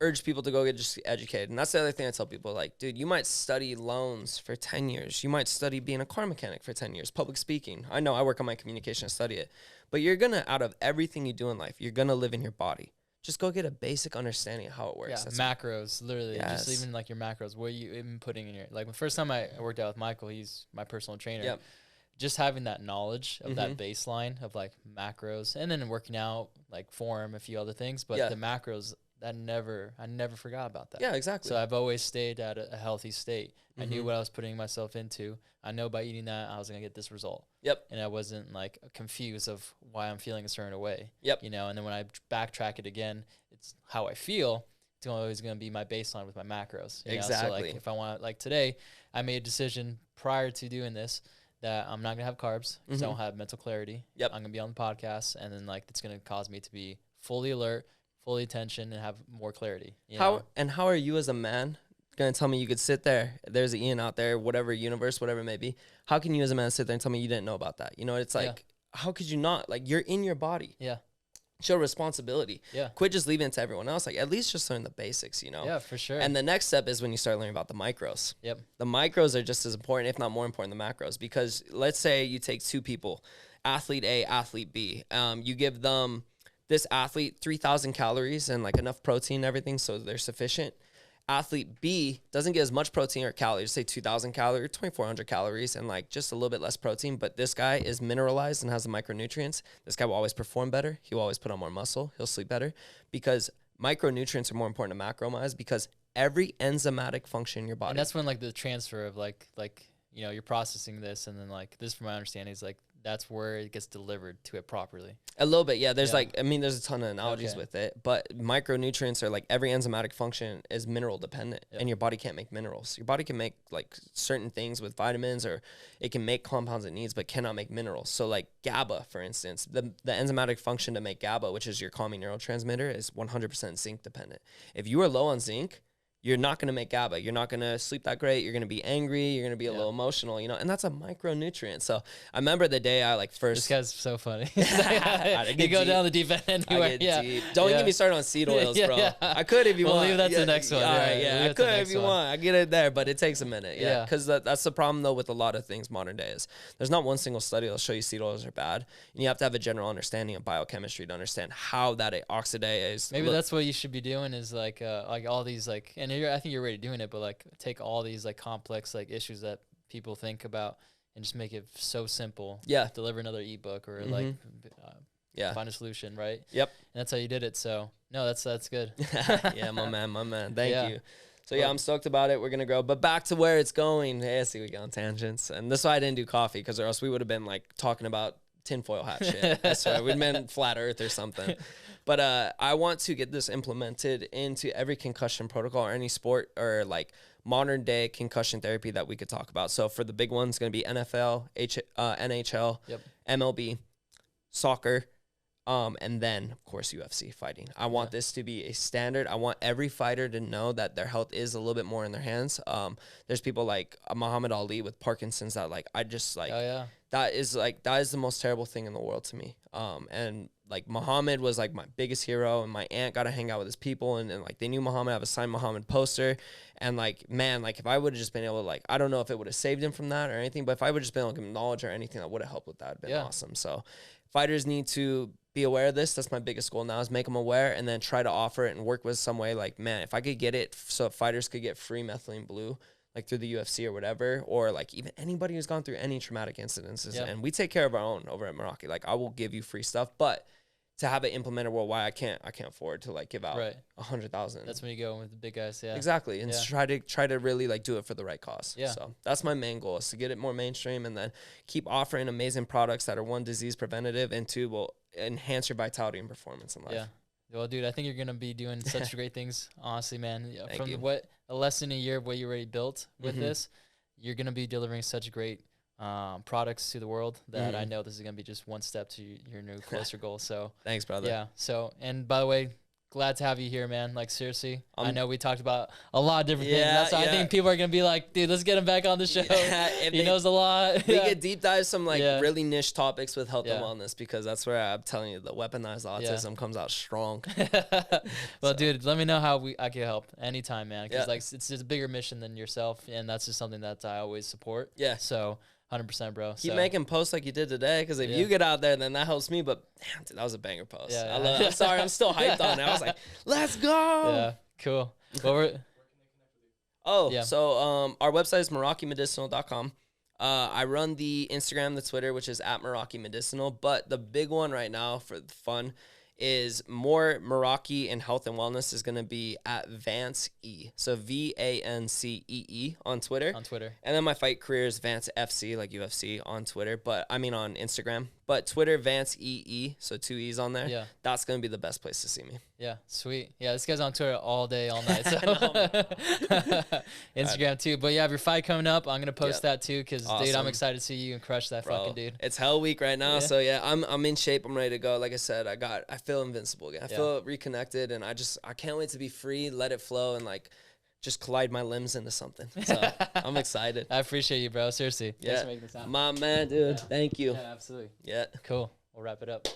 urge people to go get just educated. And that's the other thing I tell people, like, dude, you might study loans for 10 years. You might study being a car mechanic for 10 years, public speaking. I know I work on my communication and study it, but you're going to, out of everything you do in life, you're going to live in your body. Just go get a basic understanding of how it works. Yeah, that's macros, literally. Yes. Just even like your macros. What are you even putting in your, like the first time I worked out with Michael, he's my personal trainer. Yep. Just having that knowledge of that baseline of like macros, and then working out, like form, a few other things, but the macros, I never forgot about that. Yeah, exactly. So I've always stayed at a healthy state. I knew what I was putting myself into. I know by eating that, I was going to get this result. Yep. And I wasn't like confused of why I'm feeling a certain way. Yep. You know, and then when I backtrack it again, it's how I feel. It's always going to be my baseline with my macros. You exactly. know? So like if I want, like today, I made a decision prior to doing this that I'm not going to have carbs because I don't have mental clarity. Yep. I'm going to be on the podcast, and then like it's going to cause me to be fully alert, fully attention, and have more clarity. How are you as a man going to tell me you could sit there? There's an Ian out there, whatever universe, whatever it may be. How can you as a man sit there and tell me you didn't know about that? You know, it's like, how could you not? Like, you're in your body. Yeah. Show responsibility. Yeah. Quit just leaving it to everyone else. Like, at least just learn the basics, you know? Yeah, for sure. And the next step is when you start learning about the micros. Yep. The micros are just as important, if not more important, than macros. Because let's say you take two people, athlete A, athlete B. You give them, this athlete, 3,000 calories and like enough protein and everything, so they're sufficient. Athlete B doesn't get as much protein or calories, say 2,000 calories, 2,400 calories, and like just a little bit less protein. But this guy is mineralized and has the micronutrients. This guy will always perform better. He will always put on more muscle. He'll sleep better, because micronutrients are more important to macro-wise, because every enzymatic function in your body. And that's when like the transfer of like you know, you're processing this, and then like this, from my understanding, is like that's where it gets delivered to it properly. A little bit, yeah. There's there's a ton of analogies with it, but micronutrients are like every enzymatic function is mineral dependent, and your body can't make minerals. Your body can make like certain things with vitamins, or it can make compounds it needs, but cannot make minerals. So like GABA, for instance, the enzymatic function to make GABA, which is your calming neurotransmitter, is 100% zinc dependent. If you are low on zinc, you're not going to make GABA. You're not going to sleep that great. You're going to be angry. You're going to be a little emotional, you know, and that's a micronutrient. So I remember the day I like first. This guy's so funny. You go down the deep end anyway. Deep. Don't get me started on seed oils, bro. I could if you want. We'll leave that to the next one. All right, I could if you want. I get it there, but it takes a minute. Yeah. Because that's the problem, though, with a lot of things modern day is there's not one single study that'll show you seed oils are bad. And you have to have a general understanding of biochemistry to understand how that it oxidizes. Maybe that's what you should be doing, is like all these like, and I think you're already doing it, but like take all these like complex like issues that people think about and just make it so simple. Yeah. Deliver another ebook or like find a solution, right? Yep. And that's how you did it. So no, that's good. Yeah, my man. Thank you. So I'm stoked about it. We're gonna grow, but back to where it's going. Hey, I see we go on tangents, and this is why I didn't do coffee, because or else we would have been like talking about tinfoil hat shit. That's right. We'd been flat earth or something. But I want to get this implemented into every concussion protocol or any sport or like modern day concussion therapy that we could talk about. So for the big ones, going to be NFL, NHL, MLB, soccer, And then, of course, UFC fighting. I want this to be a standard. I want every fighter to know that their health is a little bit more in their hands. There's people like Muhammad Ali with Parkinson's that, like, I just, like, that is the most terrible thing in the world to me. And, like, Muhammad was, like, my biggest hero, and my aunt got to hang out with his people, and like, they knew Muhammad. I have a signed Muhammad poster, and, like, man, like, if I would have just been able to, like, I don't know if it would have saved him from that or anything, but if I would have just been able to give him knowledge or anything that would have helped with that, would have been awesome. So fighters need to be aware of this. That's my biggest goal now, is make them aware, and then try to offer it and work with some way. Like, man, if I could get it so fighters could get free methylene blue, like through the UFC or whatever, or like even anybody who's gone through any traumatic incidences, and we take care of our own over at Meraki. Like, I will give you free stuff, but to have it implemented worldwide, I can't afford to, like, give out 100,000. That's when you go with the big guys. Yeah, exactly. And try to really, like, do it for the right cause. Yeah. So that's my main goal, is to get it more mainstream, and then keep offering amazing products that are, one, disease preventative, and two, will enhance your vitality and performance in life. Yeah. Well, dude, I think you're going to be doing such great things, honestly, man. Thank you. What a less than a year of what you already built with this, you're going to be delivering such great products to the world that I know this is going to be just one step to your new closer goal. So thanks, brother. Yeah. So, and by the way, glad to have you here, man. Like, seriously, I know we talked about a lot of different things. That's why I think people are going to be like, dude, let's get him back on the show. He knows a lot. We get deep dive some, like, really niche topics with health and wellness, because that's where I'm telling you, the weaponized autism comes out strong. Well, dude, let me know how I can help anytime, man. Because like, it's just a bigger mission than yourself, and that's just something that I always support. Yeah. So 100%, bro. Keep making posts like you did today, because if you get out there, then that helps me. But damn, dude, that was a banger post. Yeah, I'm sorry, I'm still hyped on it. I was like, let's go. Yeah, cool. Well, so our website is MerakiMedicinal.com. I run the Instagram, the Twitter, which is at Meraki Medicinal. But the big one right now for the fun is more Meraki and health and wellness is going to be at Vance E. So VANCEE on Twitter. And then my fight career is Vance FC, like UFC, on Twitter. But I mean on Instagram. But Twitter, Vance EE, so 2 E's on there. Yeah. That's going to be the best place to see me. Yeah, sweet. Yeah, this guy's on Twitter all day, all night. So Instagram too. But yeah, if your fight coming up, I'm going to post that too, because, dude, I'm excited to see you and crush that fucking dude. It's hell week right now. So yeah, I'm in shape. I'm ready to go. Like I said, I feel invincible again. I feel reconnected, and I can't wait to be free, let it flow, and, like, just collide my limbs into something. So I'm excited. I appreciate you, bro. Seriously. Yeah. Thanks for making this happen. My man, dude. Thank you. Yeah, absolutely. Yeah. Cool. We'll wrap it up.